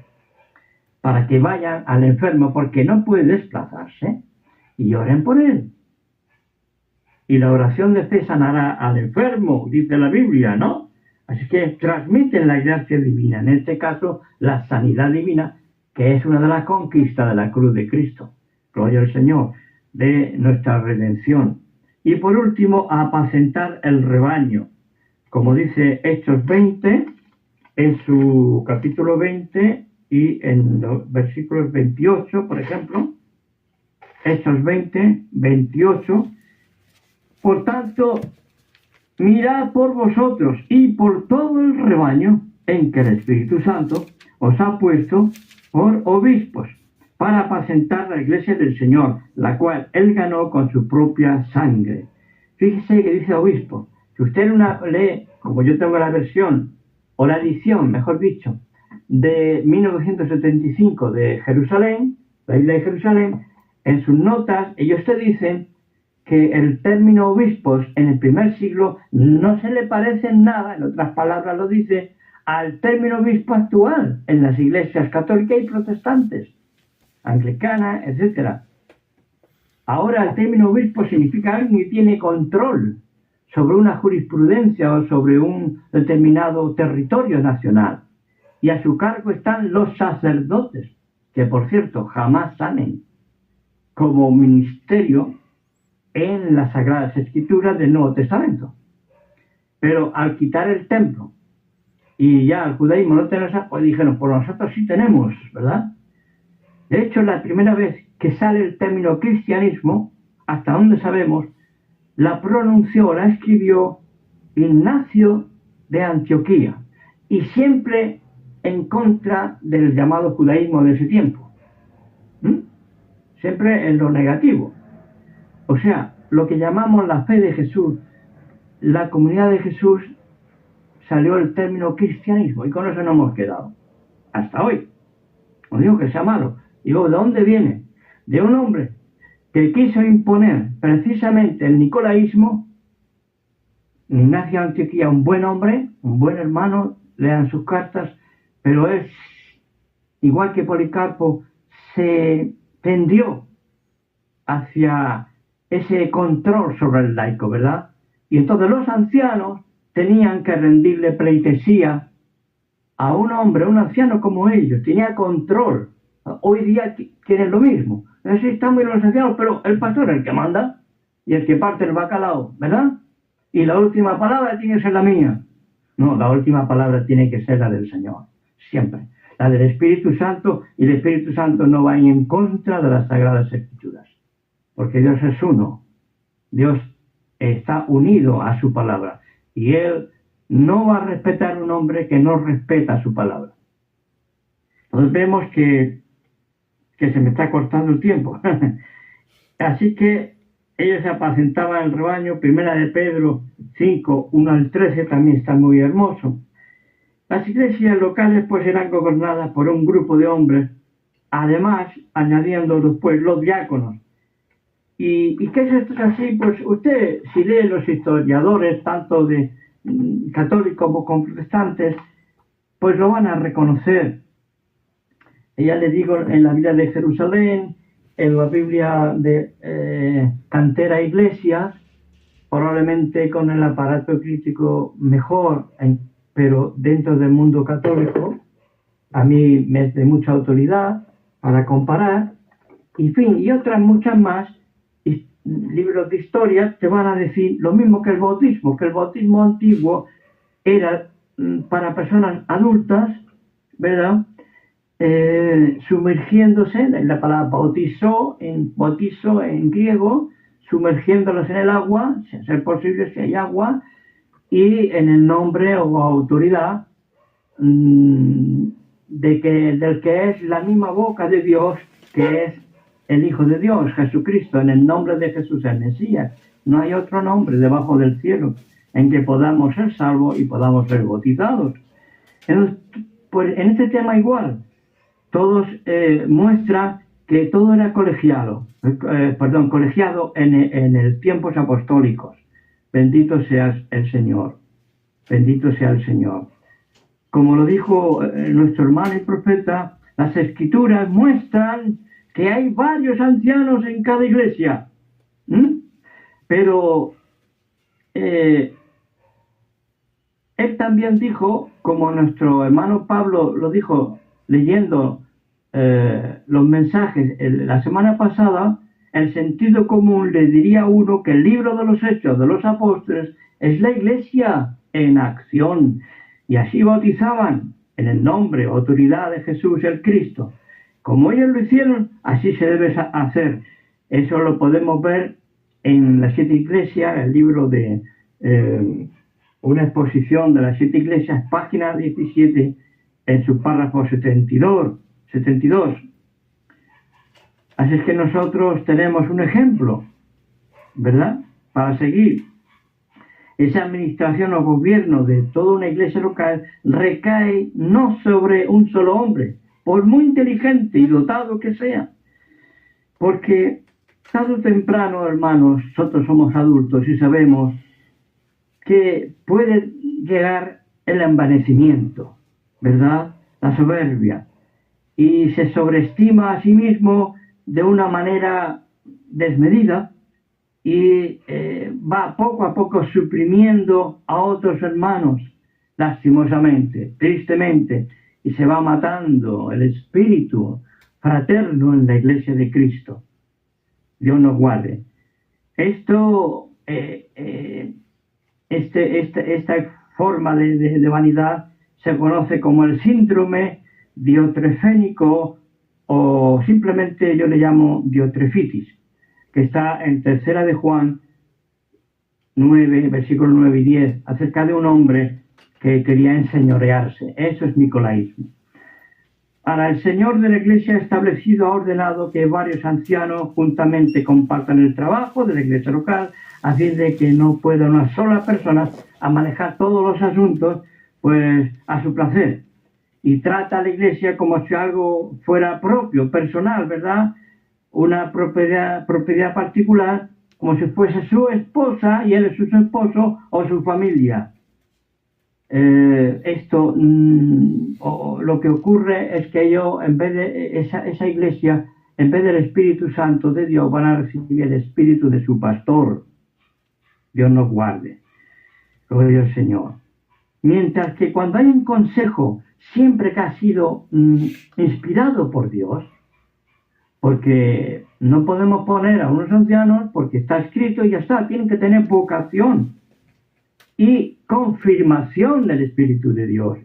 para que vayan al enfermo, porque no puede desplazarse, y oren por él. Y la oración de fe sanará al enfermo, dice la Biblia, ¿no? Así que transmiten la gracia divina, en este caso la sanidad divina, que es una de las conquistas de la cruz de Cristo. Gloria al Señor, de nuestra redención. Y por último, apacentar el rebaño. Como dice Hechos 20, en su capítulo 20 y en los versículos 28, por ejemplo. Hechos 20, 28. Por tanto, mirad por vosotros y por todo el rebaño en que el Espíritu Santo os ha puesto por obispos, para apacentar la iglesia del Señor, la cual él ganó con su propia sangre. Fíjese que dice obispo. Si usted lee, como yo tengo la versión, o la edición, mejor dicho, de 1975 de Jerusalén, la isla de Jerusalén, en sus notas, ellos te dicen que el término obispos en el primer siglo no se le parece en nada, en otras palabras lo dice, al término obispo actual en las iglesias católicas y protestantes, anglicanas, etc. Ahora el término obispo significa alguien que tiene control sobre una jurisprudencia o sobre un determinado territorio nacional. Y a su cargo están los sacerdotes, que por cierto jamás salen como ministerio en las Sagradas Escrituras del Nuevo Testamento. Pero al quitar el templo y ya el judaísmo no tenemos, pues dijeron, pues nosotros sí tenemos, ¿verdad? De hecho, la primera vez que sale el término cristianismo, hasta donde sabemos, la pronunció, la escribió Ignacio de Antioquía, y siempre en contra del llamado judaísmo de ese tiempo. Siempre en lo negativo. O sea, lo que llamamos la fe de Jesús, la comunidad de Jesús, salió el término cristianismo, y con eso nos hemos quedado hasta hoy. No digo que sea malo, digo, ¿de dónde viene? De un hombre que quiso imponer precisamente el nicolaísmo. Ignacio de Antioquía, un buen hombre, un buen hermano, lean sus cartas, pero es, igual que Policarpo, se tendió hacia ese control sobre el laico, ¿verdad? Y entonces los ancianos tenían que rendirle pleitesía a un hombre, un anciano como ellos, tenía control. Hoy día quieren lo mismo. Necesitamos ir a los ancianos, pero el pastor es el que manda y el que parte el bacalao, ¿verdad? Y la última palabra tiene que ser la mía. No, la última palabra tiene que ser la del Señor, siempre. La del Espíritu Santo, y el Espíritu Santo no va en contra de las Sagradas Escrituras, porque Dios es uno. Dios está unido a su palabra, y Él no va a respetar a un hombre que no respeta su palabra. Entonces vemos que se me está cortando el tiempo. Así que ellos se apacentaban el rebaño. Primera de Pedro 5, 1 al 13 también está muy hermoso. Las iglesias locales pues eran gobernadas por un grupo de hombres, además añadiendo después los diáconos. ¿Y qué es esto así? Pues usted, si lee los historiadores, tanto de católicos como protestantes, pues lo van a reconocer. Ya les digo, en la Biblia de Jerusalén, en la Biblia de Cantera Iglesias, probablemente con el aparato crítico mejor, pero dentro del mundo católico, a mí me es de mucha autoridad para comparar, y fin, y otras muchas más, libros de historia te van a decir lo mismo que el bautismo antiguo era para personas adultas, ¿verdad? Sumergiéndose en la palabra bautizo en griego, sumergiéndolos en el agua, si ser posible si hay agua, y en el nombre o autoridad del que es la misma boca de Dios, que es el Hijo de Dios, Jesucristo, en el nombre de Jesús el Mesías. No hay otro nombre debajo del cielo en que podamos ser salvos y podamos ser bautizados. Entonces, pues en este tema igual, todos muestra que todo era colegiado en el tiempos apostólicos. Bendito sea el Señor, bendito sea el Señor. Como lo dijo nuestro hermano y profeta, las Escrituras muestran que hay varios ancianos en cada iglesia. Pero él también dijo, como nuestro hermano Pablo lo dijo leyendo los mensajes la semana pasada, el sentido común le diría a uno que el libro de los Hechos de los Apóstoles es la iglesia en acción, y así bautizaban en el nombre o autoridad de Jesús el Cristo. Como ellos lo hicieron, así se debe hacer. Eso lo podemos ver en las 7 iglesias, el libro de una exposición de las 7 iglesias, página 17, en su párrafo 72. Así es que nosotros tenemos un ejemplo, ¿verdad?, para seguir. Esa administración o gobierno de toda una iglesia local recae no sobre un solo hombre, por muy inteligente y dotado que sea, porque tarde o temprano, hermanos, nosotros somos adultos y sabemos que puede llegar el envanecimiento, ¿verdad?, la soberbia, y se sobreestima a sí mismo de una manera desmedida y va poco a poco suprimiendo a otros hermanos, lastimosamente, tristemente, y se va matando el espíritu fraterno en la iglesia de Cristo. Dios nos guarde. Esto esta forma de vanidad se conoce como el síndrome diotrefénico, o simplemente yo le llamo diotrefitis, que está en Tercera de Juan 9, versículos 9 y 10, acerca de un hombre que quería enseñorearse. Eso es nicolaísmo. Ahora, el Señor de la Iglesia ha establecido, ha ordenado que varios ancianos juntamente compartan el trabajo de la Iglesia local, a fin de que no pueda una sola persona a manejar todos los asuntos pues a su placer. Y trata a la Iglesia como si algo fuera propio, personal, ¿verdad? Una propiedad particular, como si fuese su esposa y él es su esposo o su familia. Lo que ocurre es que ellos, en vez de esa iglesia, en vez del Espíritu Santo de Dios, van a recibir el espíritu de su pastor. Dios nos guarde. Gloria al Señor. Mientras que cuando hay un consejo, siempre que ha sido inspirado por Dios, porque no podemos poner a unos ancianos porque está escrito y ya está, tienen que tener vocación y confirmación del Espíritu de Dios.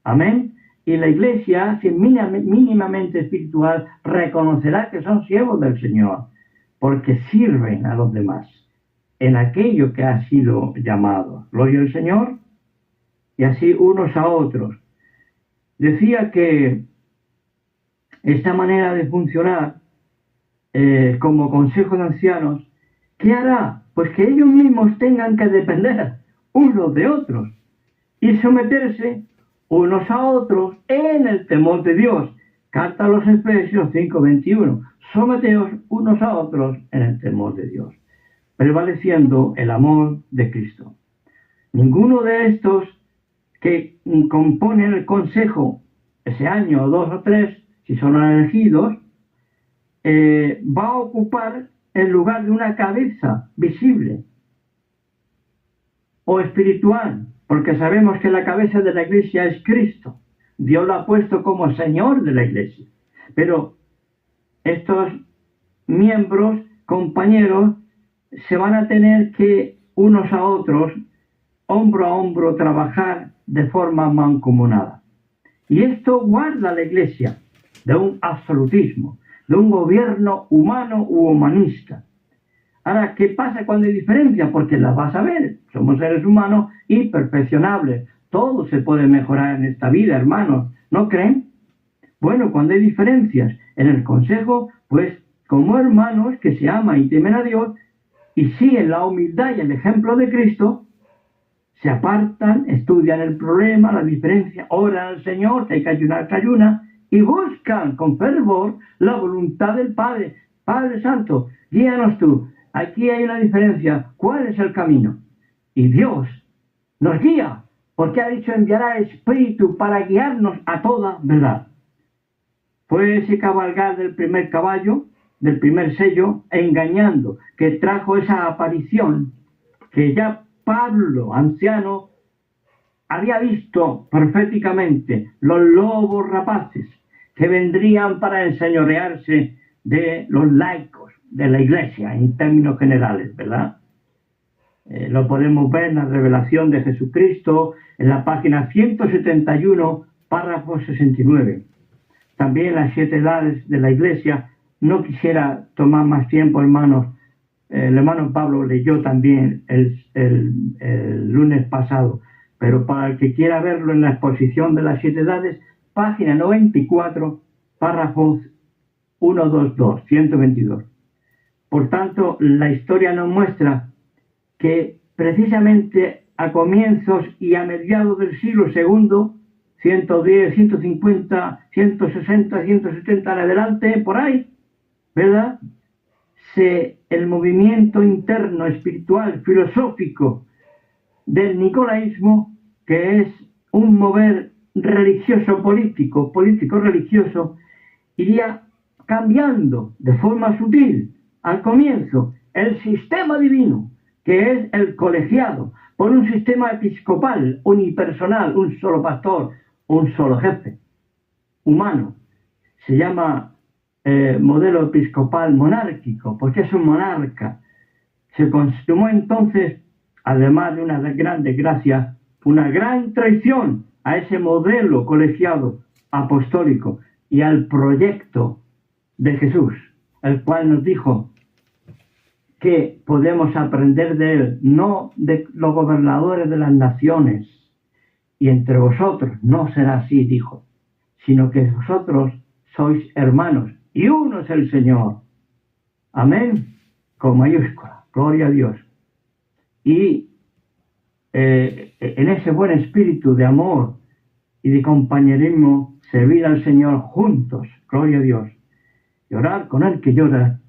Amén. Y la Iglesia, si es mínimamente espiritual, reconocerá que son siervos del Señor, porque sirven a los demás en aquello que ha sido llamado. Gloria al Señor. Y así unos a otros. Decía que esta manera de funcionar como consejo de ancianos, ¿qué hará? Pues que ellos mismos tengan que depender unos de otros y someterse unos a otros en el temor de Dios. Carta a los Efesios 5:21. Someteos unos a otros en el temor de Dios, prevaleciendo el amor de Cristo. Ninguno de estos que componen el consejo ese año, 2 o 3, si son elegidos, va a ocupar el lugar de una cabeza visible o espiritual, porque sabemos que la cabeza de la Iglesia es Cristo. Dios lo ha puesto como Señor de la Iglesia. Pero estos miembros, compañeros, se van a tener que unos a otros, hombro a hombro, trabajar de forma mancomunada. Y esto guarda a la Iglesia de un absolutismo, de un gobierno humano u humanista. Ahora, ¿qué pasa cuando hay diferencia? Porque las vas a ver. Somos seres humanos y perfeccionables. Todo se puede mejorar en esta vida, hermanos. ¿No creen? Bueno, cuando hay diferencias en el consejo, pues como hermanos que se aman y temen a Dios y siguen la humildad y el ejemplo de Cristo, se apartan, estudian el problema, la diferencia, oran al Señor, que hay que ayunar, que ayuna, y buscan con fervor la voluntad del Padre. Padre Santo, guíanos tú. Aquí hay una diferencia. ¿Cuál es el camino? Y Dios nos guía, porque ha dicho enviará Espíritu para guiarnos a toda verdad. Fue ese cabalgar del primer caballo, del primer sello, engañando, que trajo esa aparición que ya Pablo, anciano, había visto proféticamente, los lobos rapaces que vendrían para enseñorearse de los laicos de la Iglesia en términos generales, ¿verdad? Lo podemos ver en la revelación de Jesucristo en la página 171, párrafo 69. También las 7 edades de la Iglesia. No quisiera tomar más tiempo, hermanos. El hermano Pablo leyó también el lunes pasado, pero para el que quiera verlo en la exposición de las 7 edades, página 94, párrafos 122, 122. Por tanto, la historia nos muestra que precisamente a comienzos y a mediados del siglo II, 110, 150, 160, 170 en adelante, por ahí, ¿verdad? El movimiento interno, espiritual, filosófico del nicolaísmo, que es un mover religioso, político-religioso, iría cambiando de forma sutil al comienzo el sistema divino, que es el colegiado, por un sistema episcopal, unipersonal, un solo pastor, un solo jefe, humano. Se llama modelo episcopal monárquico, porque es un monarca. Se consumó entonces además de una gran desgracia, una gran traición a ese modelo colegiado apostólico y al proyecto de Jesús, el cual nos dijo que podemos aprender de él, no de los gobernadores de las naciones. Y entre vosotros no será así, dijo, sino que vosotros sois hermanos y uno es el Señor. Amén, con mayúscula, gloria a Dios. Y en ese buen espíritu de amor y de compañerismo, servir al Señor juntos, gloria a Dios, llorar con el que llora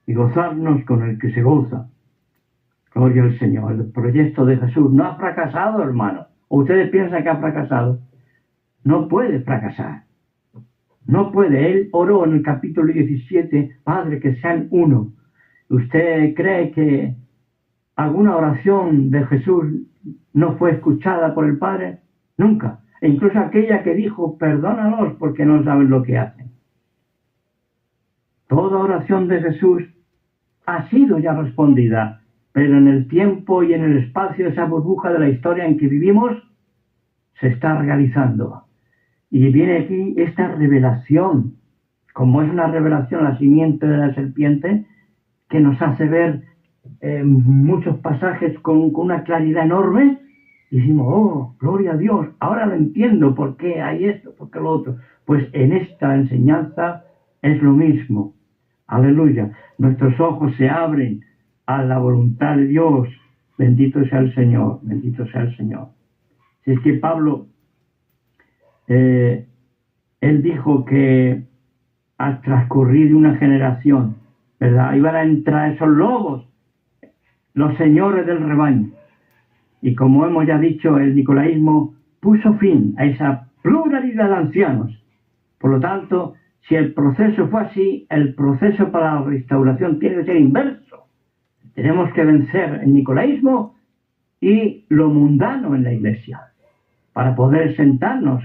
y gozarnos con el que se goza. Gloria al Señor. El proyecto de Jesús no ha fracasado, hermano. ¿O ustedes piensan que ha fracasado? No puede fracasar. No puede. Él oró en el capítulo 17, Padre, que sean uno. ¿Usted cree que alguna oración de Jesús no fue escuchada por el Padre? Nunca. E incluso aquella que dijo, perdónalos porque no saben lo que hacen. Toda oración de Jesús ha sido ya respondida, pero en el tiempo y en el espacio de esa burbuja de la historia en que vivimos, se está realizando. Y viene aquí esta revelación, como es una revelación la simiente de la serpiente, que nos hace ver muchos pasajes con una claridad enorme, y decimos, oh, gloria a Dios, ahora lo entiendo, ¿por qué hay esto, por qué lo otro? Pues en esta enseñanza es lo mismo. Aleluya. Nuestros ojos se abren a la voluntad de Dios. Bendito sea el Señor, bendito sea el Señor. Si es que Pablo, él dijo que al transcurrir de una generación, ¿verdad?, iban a entrar esos lobos, los señores del rebaño. Y como hemos ya dicho, el nicolaísmo puso fin a esa pluralidad de ancianos. Por lo tanto, si el proceso fue así, el proceso para la restauración tiene que ser inverso. Tenemos que vencer el nicolaísmo y lo mundano en la iglesia para poder sentarnos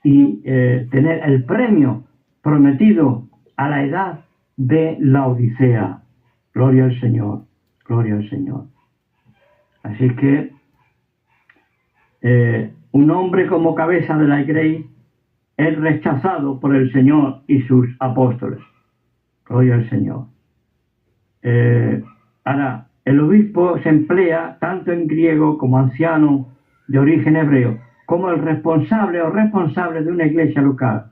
y tener el premio prometido a la edad de la Odisea. Gloria al Señor, gloria al Señor. Así que un hombre como cabeza de la Grey es rechazado por el Señor y sus apóstoles. Gloria al Señor. Ahora, el obispo se emplea tanto en griego como anciano de origen hebreo, como el responsable o responsable de una iglesia local.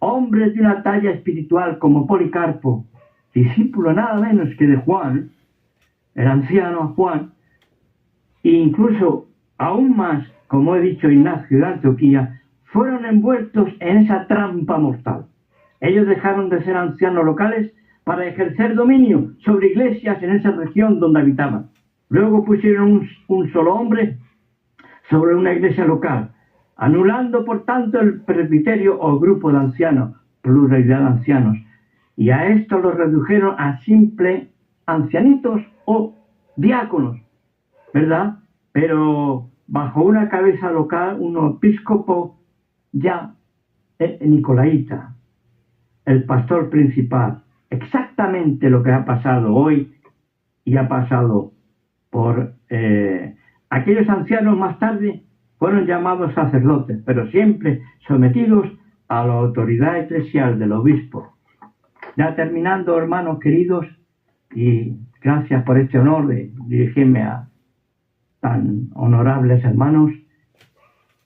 Hombres de una talla espiritual como Policarpo, discípulo nada menos que de Juan, el anciano Juan, e incluso aún más, como he dicho, Ignacio de Antioquía, fueron envueltos en esa trampa mortal. Ellos dejaron de ser ancianos locales para ejercer dominio sobre iglesias en esa región donde habitaban. Luego pusieron un solo hombre sobre una iglesia local, anulando por tanto el presbiterio o grupo de ancianos, pluralidad de ancianos, y a esto los redujeron a simples ancianitos o diáconos, ¿verdad? Pero bajo una cabeza local, un episcopo ya nicolaíta, el pastor principal. Exactamente lo que ha pasado hoy y ha pasado por aquellos ancianos más tarde fueron llamados sacerdotes, pero siempre sometidos a la autoridad eclesial del obispo. Ya terminando, hermanos queridos, y gracias por este honor de dirigirme a tan honorables hermanos,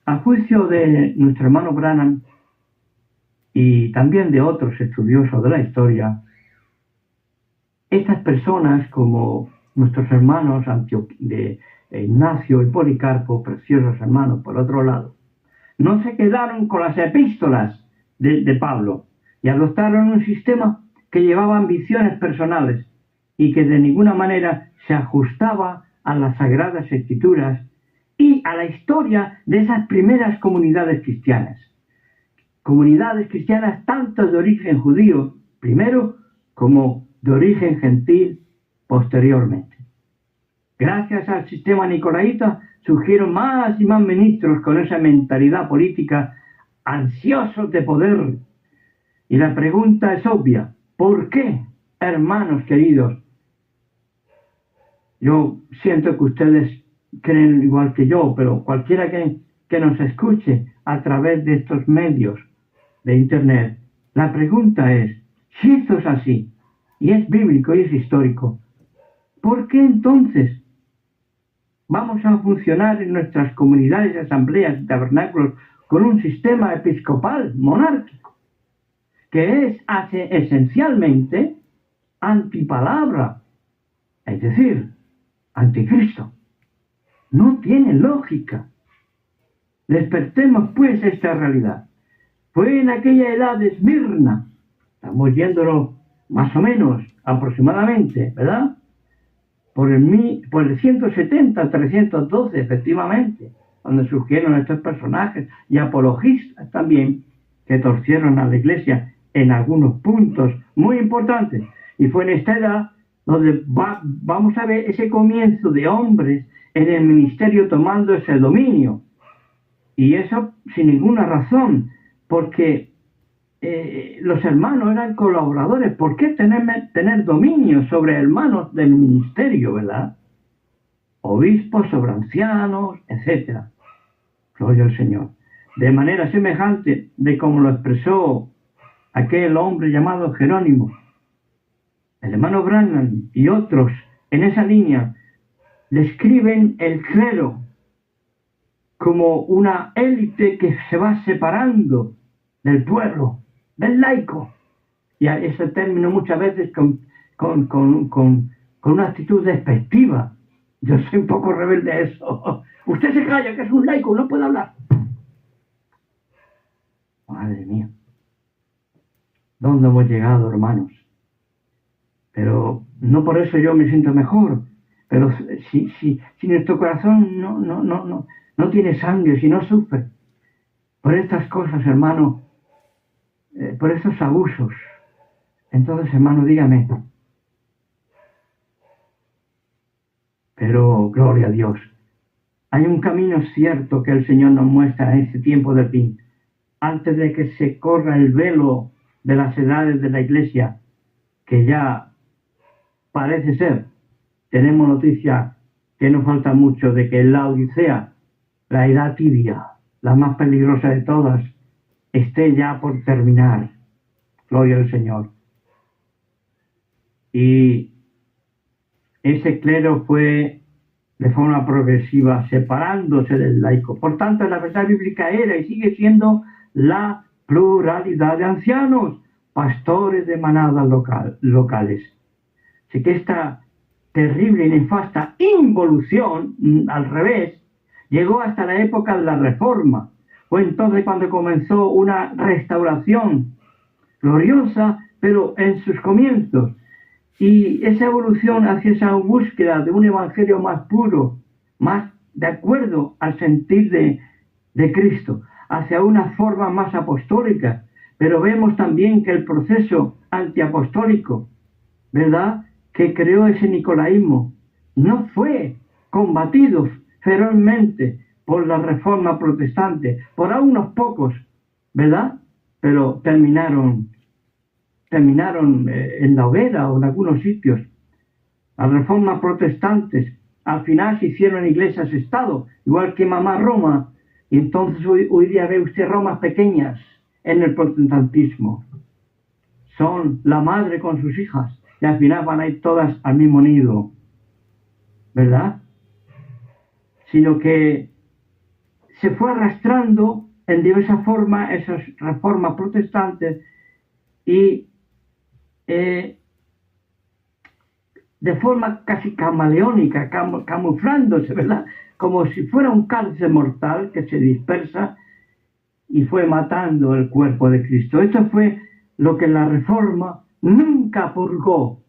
a juicio de nuestro hermano Branham y también de otros estudiosos de la historia, estas personas, como nuestros hermanos de Ignacio y Policarpo, preciosos hermanos por otro lado, no se quedaron con las epístolas de Pablo y adoptaron un sistema que llevaba ambiciones personales y que de ninguna manera se ajustaba a las Sagradas Escrituras y a la historia de esas primeras comunidades cristianas. Comunidades cristianas tanto de origen judío, primero, como de origen gentil, posteriormente. Gracias al sistema nicolaíta surgieron más y más ministros con esa mentalidad política, ansiosos de poder. Y la pregunta es obvia: ¿por qué, hermanos queridos? Yo siento que ustedes creen igual que yo, pero cualquiera que nos escuche a través de estos medios de Internet, la pregunta es, si esto es así, y es bíblico y es histórico, ¿por qué entonces vamos a funcionar en nuestras comunidades, asambleas y tabernáculos con un sistema episcopal monárquico, que es esencialmente antipalabra, es decir, anticristo? No tiene lógica. Despertemos pues esta realidad. Fue en aquella edad de Esmirna, estamos yéndolo más o menos, aproximadamente, ¿verdad? Por el 170, 312, efectivamente, donde surgieron estos personajes y apologistas también, que torcieron a la Iglesia en algunos puntos muy importantes. Y fue en esta edad donde vamos a ver ese comienzo de hombres en el ministerio tomando ese dominio. Y eso sin ninguna razón, porque los hermanos eran colaboradores. ¿Por qué tener dominio sobre hermanos del ministerio, verdad? Obispos sobre ancianos, etc. Gloria al Señor. De manera semejante de como lo expresó aquel hombre llamado Jerónimo, el hermano Branham y otros en esa línea describen el clero como una élite que se va separando del pueblo, del laico. Y a ese término muchas veces con una actitud despectiva. Yo soy un poco rebelde a eso. Usted se calla, que es un laico, no puede hablar. Madre mía. ¿Dónde hemos llegado, hermanos? Pero no por eso yo me siento mejor. Pero si nuestro corazón no tiene sangre, si no sufre por estas cosas, hermano, por estos abusos, entonces, hermano, dígame. Pero, gloria a Dios, hay un camino cierto que el Señor nos muestra en este tiempo de fin, antes de que se corra el velo de las edades de la Iglesia, que ya parece ser, tenemos noticia que no falta mucho de que en la Odisea, la edad tibia, la más peligrosa de todas, esté ya por terminar. Gloria al Señor. Y ese clero fue de forma progresiva separándose del laico. Por tanto, la verdad bíblica era y sigue siendo la pluralidad de ancianos, pastores de manadas locales. Así que esta terrible y nefasta involución, al revés, llegó hasta la época de la Reforma. Fue entonces cuando comenzó una restauración gloriosa, pero en sus comienzos. Y esa evolución hacia esa búsqueda de un evangelio más puro, más de acuerdo al sentir de Cristo, hacia una forma más apostólica. Pero vemos también que el proceso antiapostólico, ¿verdad?, que creó ese nicolaísmo, no fue combatido ferozmente por la Reforma protestante, por a unos pocos, ¿verdad? Pero terminaron en la hoguera o en algunos sitios. Las reformas protestantes al final se hicieron iglesias-estado, igual que mamá Roma, y entonces hoy día ve usted Romas pequeñas en el protestantismo. Son la madre con sus hijas, y al final van a ir todas al mismo nido, ¿verdad? Sino que se fue arrastrando en diversa forma esas reformas protestantes y de forma casi camaleónica, camuflándose, ¿verdad? Como si fuera un cáncer mortal que se dispersa y fue matando el cuerpo de Cristo. Esto fue lo que la Reforma nunca purgó,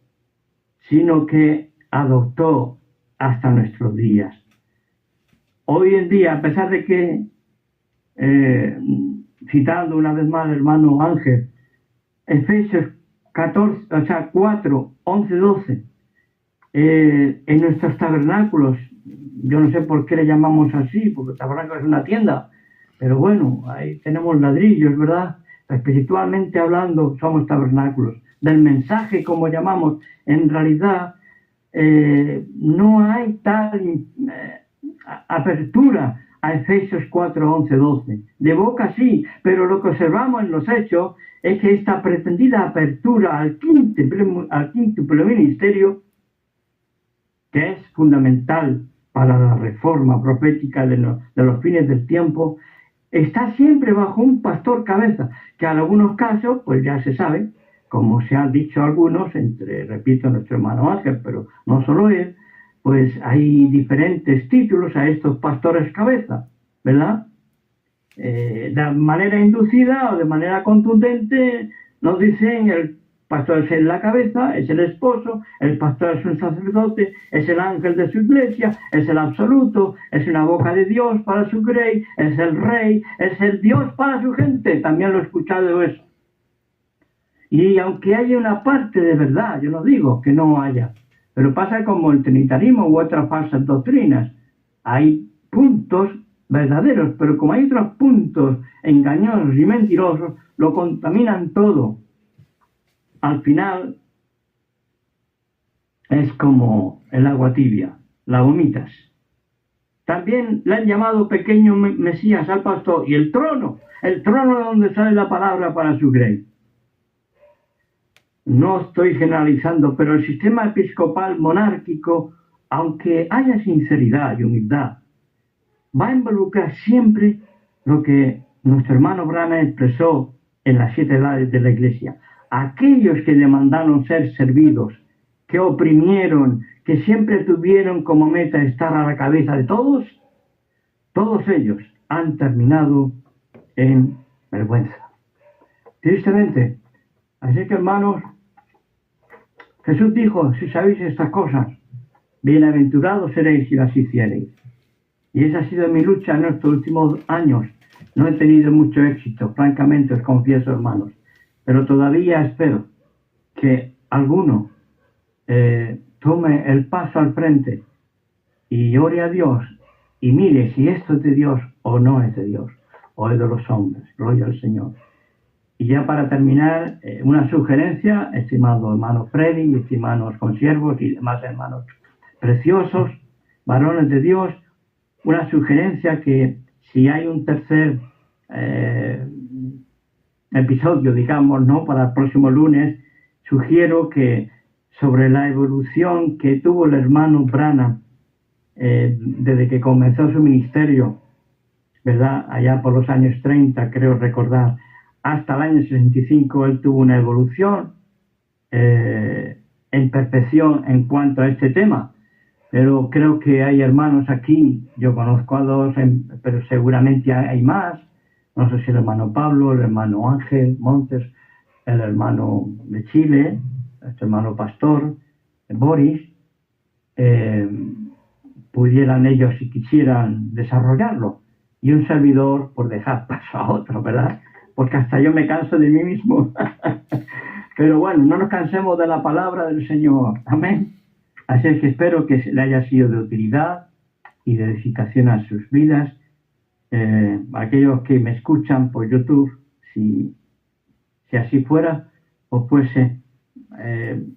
sino que adoptó hasta nuestros días. Hoy en día, a pesar de que, citando una vez más al hermano Ángel, Efesios 4, 11, 12, en nuestros tabernáculos, yo no sé por qué le llamamos así, porque el tabernáculo es una tienda, pero bueno, ahí tenemos ladrillos, ¿verdad? Espiritualmente hablando, somos tabernáculos. Del mensaje, como llamamos, en realidad no hay tal apertura a Efesios 4, 11, 12. De boca sí, pero lo que observamos en los hechos es que esta pretendida apertura al quíntuple ministerio, que es fundamental para la reforma profética de los fines del tiempo, está siempre bajo un pastor cabeza, que en algunos casos, pues ya se sabe, como se han dicho algunos, repito, nuestro hermano Ángel, pero no solo él, pues hay diferentes títulos a estos pastores cabeza, ¿verdad? De manera inducida o de manera contundente nos dicen el pastor es la cabeza, es el esposo, el pastor es un sacerdote, es el ángel de su iglesia, es el absoluto, es una boca de Dios para su grey, es el rey, es el Dios para su gente. También lo he escuchado eso. Y aunque haya una parte de verdad, yo no digo que no haya, pero pasa como el trinitarismo u otras falsas doctrinas. Hay puntos verdaderos, pero como hay otros puntos engañosos y mentirosos, lo contaminan todo. Al final es como el agua tibia, la vomitas. También le han llamado pequeño Mesías al pastor, y el trono de donde sale la palabra para su grey. No estoy generalizando, pero el sistema episcopal monárquico, aunque haya sinceridad y humildad, va a involucrar siempre lo que nuestro hermano Branham expresó en las 7 edades de la Iglesia. Aquellos que demandaron ser servidos, que oprimieron, que siempre tuvieron como meta estar a la cabeza de todos ellos han terminado en vergüenza. Tristemente. Así que, hermanos, Jesús dijo, si sabéis estas cosas, bienaventurados seréis si las hiciereis. Y esa ha sido mi lucha en estos últimos años. No he tenido mucho éxito, francamente, os confieso, hermanos. Pero todavía espero que alguno tome el paso al frente y ore a Dios y mire si esto es de Dios o no es de Dios, o es de los hombres. Gloria al Señor. Y ya para terminar, una sugerencia, estimado hermano Freddy, estimados consiervos y demás hermanos preciosos, varones de Dios, una sugerencia que si hay un tercer episodio, digamos, ¿no?, para el próximo lunes, sugiero que sobre la evolución que tuvo el hermano Branham desde que comenzó su ministerio, ¿verdad?, allá por los años 30, creo recordar, hasta el año 65, él tuvo una evolución en perfección en cuanto a este tema. Pero creo que hay hermanos aquí, yo conozco a dos, pero seguramente hay más. No sé si el hermano Pablo, el hermano Ángel Montes, el hermano de Chile, este hermano pastor, Boris, pudieran ellos, si quisieran, desarrollarlo. Y un servidor, por dejar paso a otro, ¿verdad? Porque hasta yo me canso de mí mismo. Pero bueno, no nos cansemos de la palabra del Señor. Amén. Así es que espero que le haya sido de utilidad y de edificación a sus vidas. Aquellos que me escuchan por YouTube, si así fuera, o fuese,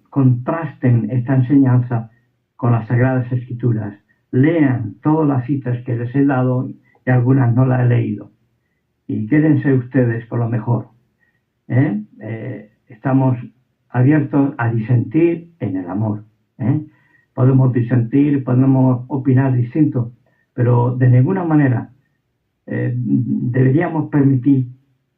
contrasten esta enseñanza con las Sagradas Escrituras. Lean todas las citas que les he dado y algunas no las he leído. Y quédense ustedes por lo mejor. Estamos abiertos a disentir en el amor. Podemos disentir, podemos opinar distinto, pero de ninguna manera deberíamos permitir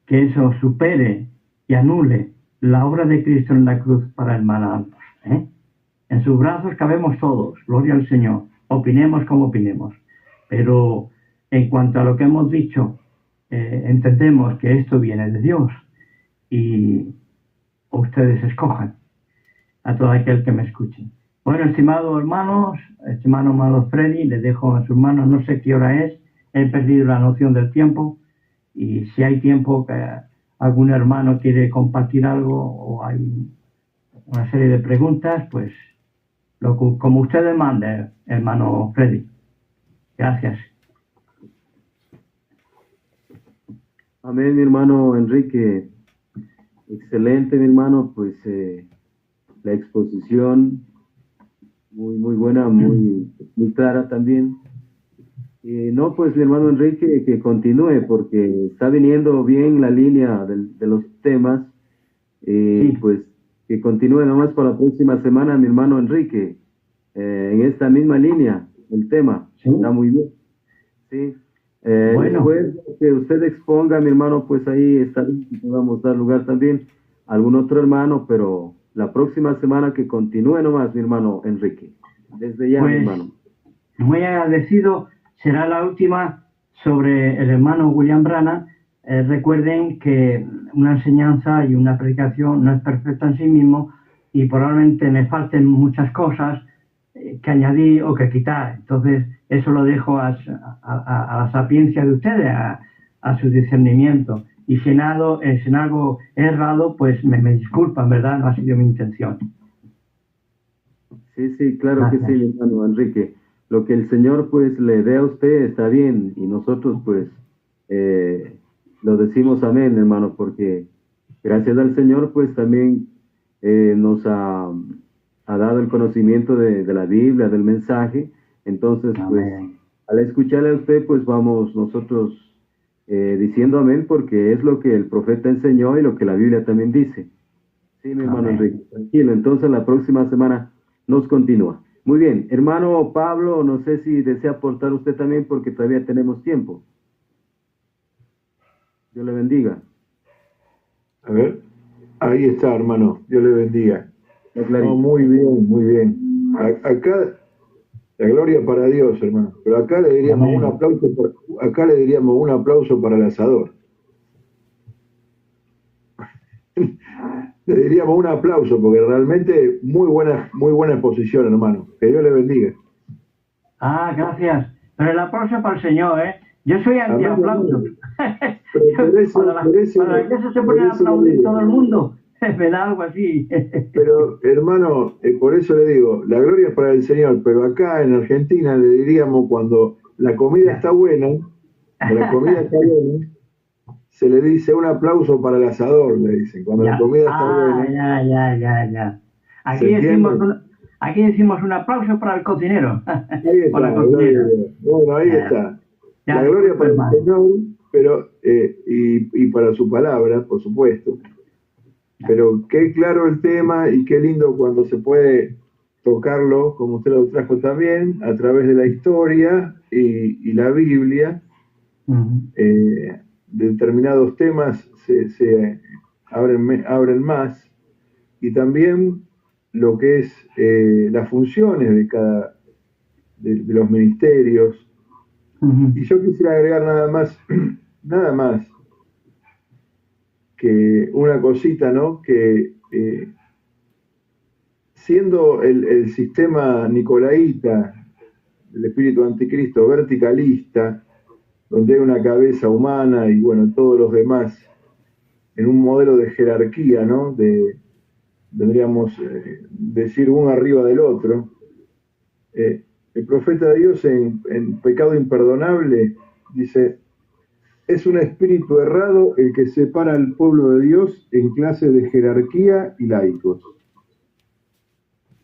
que eso supere y anule la obra de Cristo en la cruz para hermanarnos. En sus brazos cabemos todos, gloria al Señor, opinemos como opinemos, pero en cuanto a lo que hemos dicho, entendemos que esto viene de Dios y ustedes escojan a todo aquel que me escuche. Bueno, estimados hermanos, estimado hermano Freddy, les dejo a sus manos, no sé qué hora es, he perdido la noción del tiempo y si hay tiempo que algún hermano quiere compartir algo o hay una serie de preguntas, pues como ustedes manden, hermano Freddy. Gracias. Amén, mi hermano Enrique. Excelente, mi hermano, pues la exposición muy buena, muy clara también. No, pues mi hermano Enrique, que continúe, porque está viniendo bien la línea de los temas, Sí, pues que continúe nomás para la próxima semana, mi hermano Enrique, en esta misma línea, el tema, sí. está muy bien, sí. Bueno, Después que usted exponga, mi hermano, pues ahí está bien que podamos dar lugar también a algún otro hermano, pero la próxima semana que continúe nomás, mi hermano Enrique, desde ya, mi pues hermano. muy agradecido. Será la última sobre el hermano William Branham. Recuerden que una enseñanza y una predicación no es perfecta en sí mismo y probablemente me falten muchas cosas que añadir o que quitar. Entonces, eso lo dejo a la sapiencia de ustedes, a su discernimiento. Y si en algo he errado, pues me disculpan, ¿verdad? No ha sido mi intención. Sí, sí, claro que sí, Gracias. mi hermano Enrique. Lo que el Señor pues le dé a usted está bien y nosotros pues eh, lo decimos amén, hermano, porque gracias al Señor pues también nos ha dado el conocimiento de la Biblia, del mensaje. Entonces pues Amén. al escucharle a usted pues vamos nosotros diciendo amén porque es lo que el profeta enseñó y lo que la Biblia también dice. Sí, mi hermano Amén. Enrique, tranquilo. Entonces la próxima semana nos continúa. Muy bien, hermano Pablo, no sé si desea aportar usted también porque todavía tenemos tiempo. Dios le bendiga. A ver, ahí está, hermano. Dios le bendiga. Está No, clarito. muy bien, muy bien. Acá, la gloria para Dios, hermano. Pero acá le diríamos Amén. un aplauso, acá le diríamos un aplauso para el asador. Le diríamos un aplauso, porque realmente muy buena exposición, hermano. Que Dios le bendiga. Ah, gracias. Pero el aplauso para el Señor, ¿eh? Yo soy Amén, anti-aplauso. amén. Pero Cuando la iglesia se pone a aplaudir todo el mundo, me da algo así. Pero, hermano, por eso le digo, la gloria es para el Señor, pero acá en Argentina le diríamos cuando la comida está buena, se le dice un aplauso para el asador, le dicen, cuando la Ya. comida está Ah, buena, ya. ¿se entiende? Aquí decimos un aplauso para el cocinero. Ahí O la está, cocinera. bueno, ahí Ya, está. ya, La gloria disculpa, para el hermano. Señor, pero, y para su palabra, por supuesto. Pero qué claro el tema y qué lindo cuando se puede tocarlo, como usted lo trajo también, a través de la historia y la Biblia. Ujú. Determinados temas se abren más y también lo que es las funciones de los ministerios. Ujú. Y yo quisiera agregar nada más que una cosita, ¿no? Que siendo el sistema nicolaíta, el espíritu anticristo verticalista, donde hay una cabeza humana y bueno, todos los demás en un modelo de jerarquía, ¿no? Vendríamos decir uno arriba del otro. El profeta de Dios en Pecado Imperdonable dice, es un espíritu errado el que separa al pueblo de Dios en clase de jerarquía y laicos.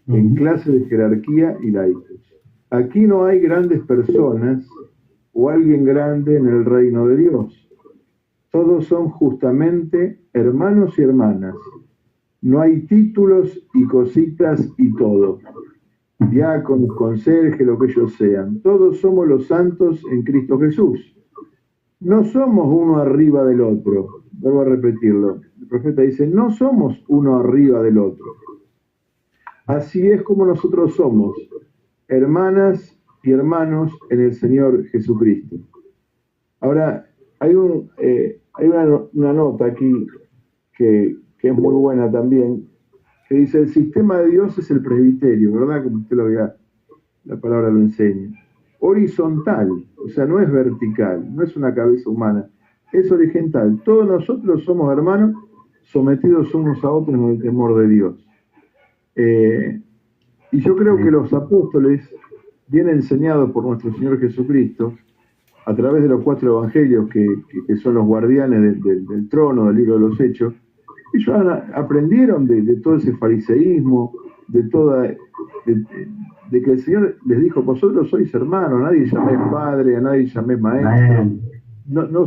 En clase de jerarquía y laicos. Aquí no hay grandes personas o alguien grande en el reino de Dios. Todos son justamente hermanos y hermanas. No hay títulos y cositas y todo. Diáconos, conserje, lo que ellos sean. Todos somos los santos en Cristo Jesús. No somos uno arriba del otro. Vuelvo a repetirlo. El profeta dice, no somos uno arriba del otro. Así es como nosotros somos, hermanas y hermanos en el Señor Jesucristo. Ahora, hay una nota aquí que es muy buena también, que dice, el sistema de Dios es el presbiterio, ¿verdad? Como usted la palabra lo enseña. Horizontal, o sea, no es vertical, no es una cabeza humana, es horizontal. Todos nosotros somos hermanos, sometidos unos a otros en el temor de Dios. Y yo creo que los apóstoles, bien enseñados por nuestro Señor Jesucristo, a través de los 4 evangelios que son los guardianes del trono, del libro de los Hechos, ellos aprendieron de todo ese fariseísmo, de toda de que el Señor les dijo, vosotros sois hermanos, nadie llaméis padre, a nadie llaméis maestro. No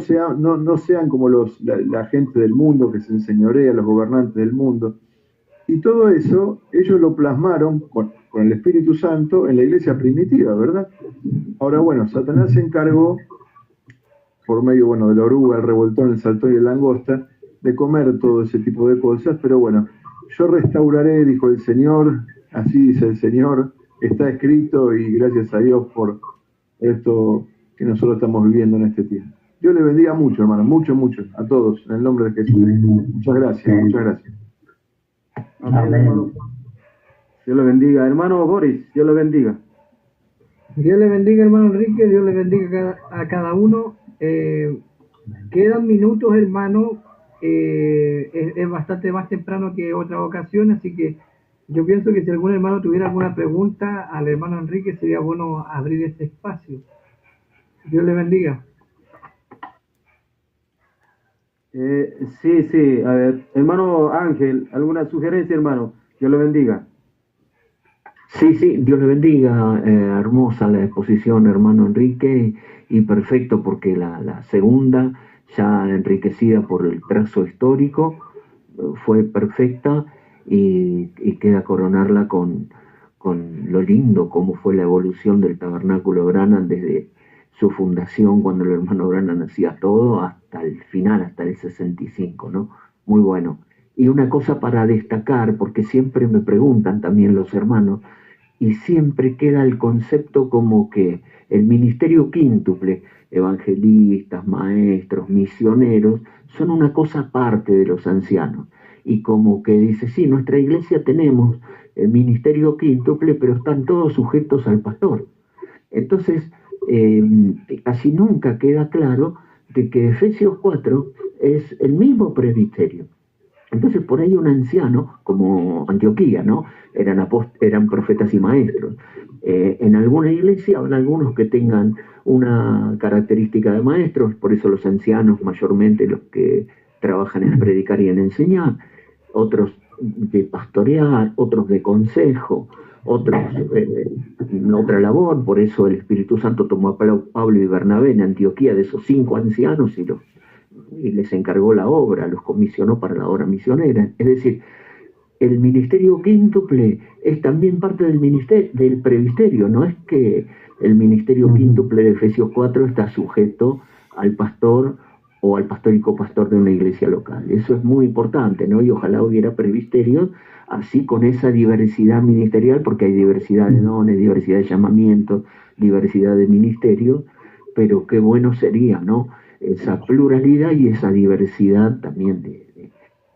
sean como la gente del mundo que se enseñorea, los gobernantes del mundo. Y todo eso, ellos lo plasmaron con el Espíritu Santo en la iglesia primitiva, ¿verdad? Ahora, bueno, Satanás se encargó, por medio, bueno, de la oruga, el revoltón, el saltón y la langosta, de comer todo ese tipo de cosas, pero bueno, yo restauraré, dijo el Señor, así dice el Señor, está escrito, y gracias a Dios por esto que nosotros estamos viviendo en este tiempo. Dios le bendiga mucho, hermano, mucho, mucho, a todos, en el nombre de Jesús. Muchas gracias, muchas gracias. Amén, hermano. Dios le bendiga. Hermano Boris, Dios le bendiga. Dios le bendiga, hermano Enrique, Dios le bendiga a cada uno. Quedan minutos, hermano. Es bastante más temprano que otras ocasiones, así que yo pienso que si algún hermano tuviera alguna pregunta al hermano Enrique, sería bueno abrir este espacio. Dios le bendiga. Sí, a ver, hermano Ángel, ¿alguna sugerencia, hermano? Dios le bendiga. Sí, Dios le bendiga. Hermosa la exposición, hermano Enrique, y perfecto porque la segunda, ya enriquecida por el trazo histórico, fue perfecta y queda coronarla con lo lindo como fue la evolución del Tabernáculo Branham desde su fundación, cuando el hermano Branham hacía todo, hasta el final, hasta el 65, ¿no? Muy bueno. Y una cosa para destacar, porque siempre me preguntan también los hermanos, y siempre queda el concepto como que el ministerio quíntuple, evangelistas, maestros, misioneros, son una cosa aparte de los ancianos. Y como que dice, sí, nuestra iglesia tenemos el ministerio quíntuple, pero están todos sujetos al pastor. Entonces, casi nunca queda claro de que Efesios 4 es el mismo presbiterio. Entonces por ahí un anciano, como Antioquía, ¿no? Eran profetas y maestros. En alguna iglesia habrá algunos que tengan una característica de maestros, por eso los ancianos mayormente los que trabajan en predicar y en enseñar, otros de pastorear, otros de consejo, otros otra labor, por eso el Espíritu Santo tomó a Pablo y Bernabé en Antioquía de esos 5 ancianos y les encargó la obra, los comisionó para la obra misionera. Es decir, el ministerio quíntuple es también parte del presbiterio, no es que el ministerio quíntuple de Efesios 4 está sujeto al pastor o al pastor y copastor de una iglesia local. Eso es muy importante, ¿no? Y ojalá hubiera presbiterios así con esa diversidad ministerial, porque hay diversidad de dones, diversidad de llamamientos, diversidad de ministerios, pero qué bueno sería, ¿no? Esa pluralidad y esa diversidad también de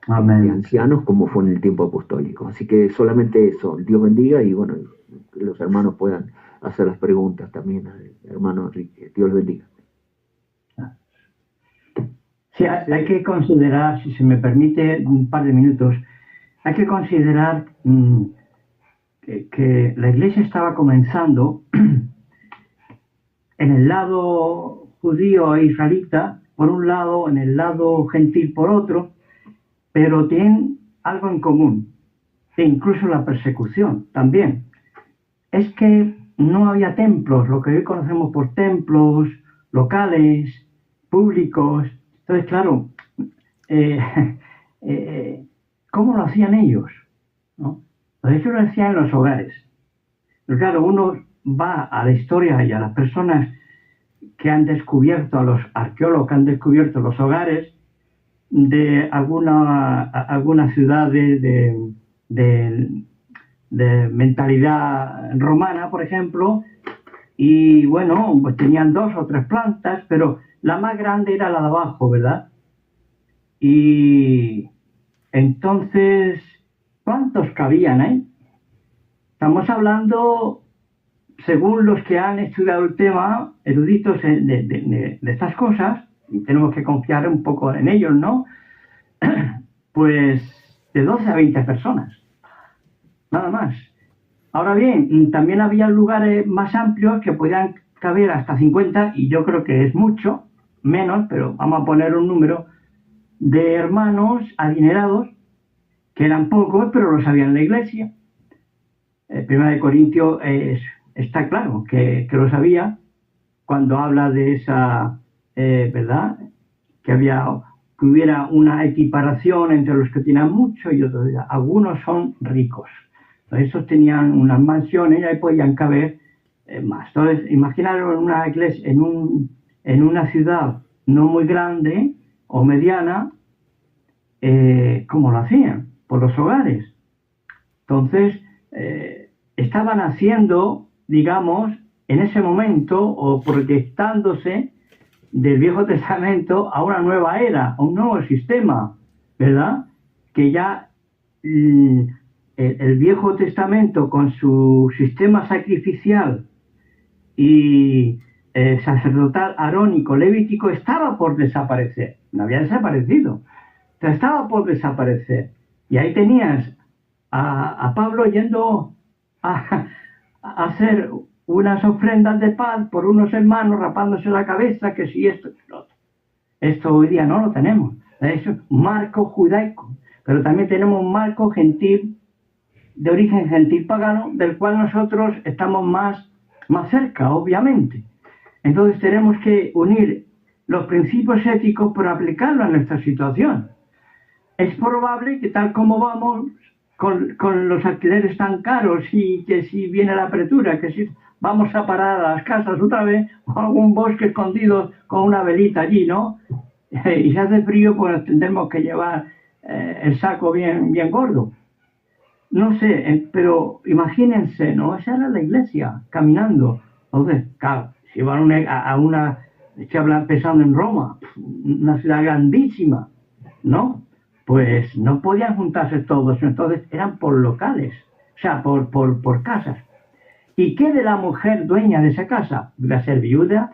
ancianos como fue en el tiempo apostólico. Así que solamente eso, Dios bendiga y bueno, que los hermanos puedan hacer las preguntas también al hermano Enrique. Dios los bendiga. Sí, hay que considerar, si se me permite un par de minutos, hay que considerar que la iglesia estaba comenzando en el lado judío e israelita, por un lado, en el lado gentil por otro, pero tienen algo en común, e incluso la persecución también. Es que no había templos, lo que hoy conocemos por templos locales, públicos. Entonces, claro, ¿cómo lo hacían ellos? ¿No? Pues ellos lo hacían en los hogares. Pero claro, uno va a la historia y a las personas que han descubierto, a los arqueólogos que han descubierto los hogares de alguna ciudad de mentalidad romana, por ejemplo, y bueno, pues tenían 2 o 3 plantas, pero la más grande era la de abajo, ¿verdad? Y entonces, ¿cuántos cabían ahí? Estamos hablando, según los que han estudiado el tema, eruditos de estas cosas, y tenemos que confiar un poco en ellos, ¿no? Pues de 12 a 20 personas, nada más. Ahora bien, también había lugares más amplios que podían caber hasta 50, y yo creo que es mucho, menos, pero vamos a poner un número, de hermanos adinerados, que eran pocos, pero los había en la iglesia. Primera de Corintios está claro que lo sabía cuando habla de esa, ¿verdad? Que hubiera una equiparación entre los que tenían mucho y otros. Algunos son ricos. Esos tenían unas mansiones y ahí podían caber más. Entonces, imaginaros en una iglesia, en una ciudad no muy grande o mediana, ¿cómo lo hacían? Por los hogares. Entonces, estaban haciendo, digamos, en ese momento, o proyectándose del Viejo Testamento a una nueva era, a un nuevo sistema, ¿verdad? Que ya el Viejo Testamento, con su sistema sacrificial y sacerdotal, arónico, levítico, estaba por desaparecer. No había desaparecido, pero estaba por desaparecer. Y ahí tenías a Pablo yendo a hacer unas ofrendas de paz por unos hermanos, rapándose la cabeza, que si esto, que lo otro. Esto hoy día no lo tenemos. Es un marco judaico, pero también tenemos un marco gentil, de origen gentil pagano, del cual nosotros estamos más cerca, obviamente. Entonces tenemos que unir los principios éticos para aplicarlos a nuestra situación. Es probable que tal como vamos, con los alquileres tan caros, y que si viene la apertura, que si vamos a parar a las casas otra vez, o algún bosque escondido con una velita allí, ¿no? Y si hace frío, pues tendremos que llevar el saco bien gordo. No sé, pero imagínense, ¿no? Esa era la iglesia, caminando. Entonces, claro, si van a una, estoy pensando en Roma, una ciudad grandísima, ¿no? Pues no podían juntarse todos, entonces eran por locales, o sea, por casas. ¿Y qué de la mujer dueña de esa casa? ¿Podría ser viuda?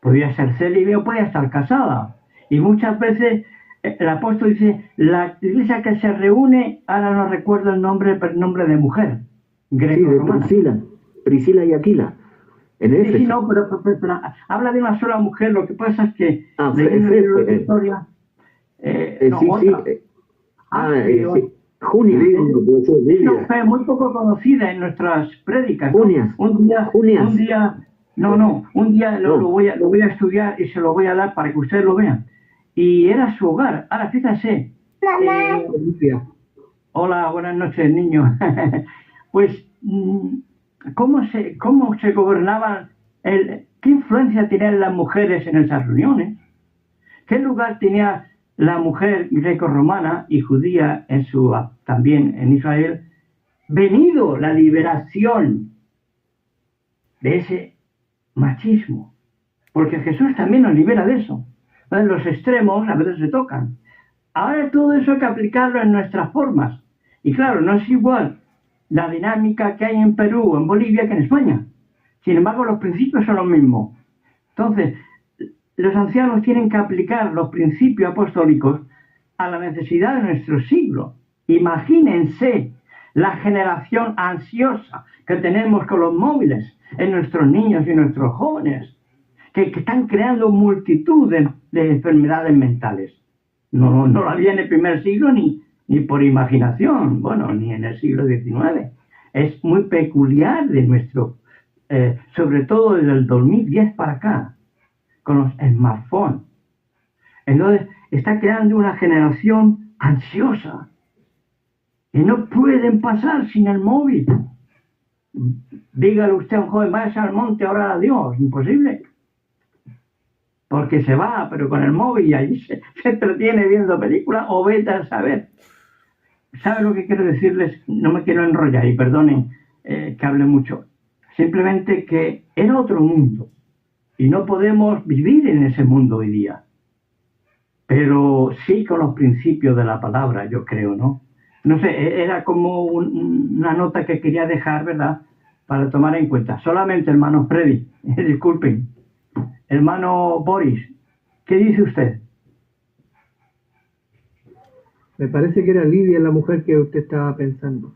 ¿Podría ser célibe o podía estar casada? Y muchas veces el apóstol dice, la iglesia que se reúne, ahora no recuerdo el nombre de mujer. Greco-romana. Sí, de Priscila y Aquila. Sí, no, pero habla de una sola mujer. Lo que pasa es que leyendo la historia, Junia. No, muy poco conocida en nuestras prédicas. Junias. Un día lo voy a estudiar y se lo voy a dar para que ustedes lo vean. Y era su hogar. Ahora, fíjense. Hola, buenas noches, niños. Pues, ¿cómo se gobernaban? ¿Qué influencia tenían las mujeres en esas reuniones? ¿Qué lugar tenía la mujer greco-romana y judía también en Israel? Venido la liberación de ese machismo, porque Jesús también nos libera de eso. Entonces, los extremos a veces se tocan. Ahora todo eso hay que aplicarlo en nuestras formas. Y claro, no es igual la dinámica que hay en Perú o en Bolivia que en España. Sin embargo, los principios son los mismos. Entonces, los ancianos tienen que aplicar los principios apostólicos a la necesidad de nuestro siglo. Imagínense la generación ansiosa que tenemos con los móviles en nuestros niños y nuestros jóvenes, que están creando multitud de enfermedades mentales. No lo había en el primer siglo ni por imaginación, bueno, ni en el siglo XIX. Es muy peculiar de nuestro, sobre todo desde el 2010 para acá, con los smartphones. Entonces, está creando una generación ansiosa, que no pueden pasar sin el móvil. Dígale usted a un joven, vaya al monte a orar a Dios, imposible. Porque se va, pero con el móvil, y allí se entretiene viendo películas, o vete a saber. ¿Sabe lo que quiero decirles? No me quiero enrollar, y perdonen que hable mucho. Simplemente que era otro mundo, y no podemos vivir en ese mundo hoy día. Pero sí con los principios de la palabra, yo creo, ¿no? No sé, era como una nota que quería dejar, ¿verdad?, para tomar en cuenta. Solamente, hermano Freddy, disculpen. Hermano Boris, ¿qué dice usted? Me parece que era Lidia la mujer que usted estaba pensando.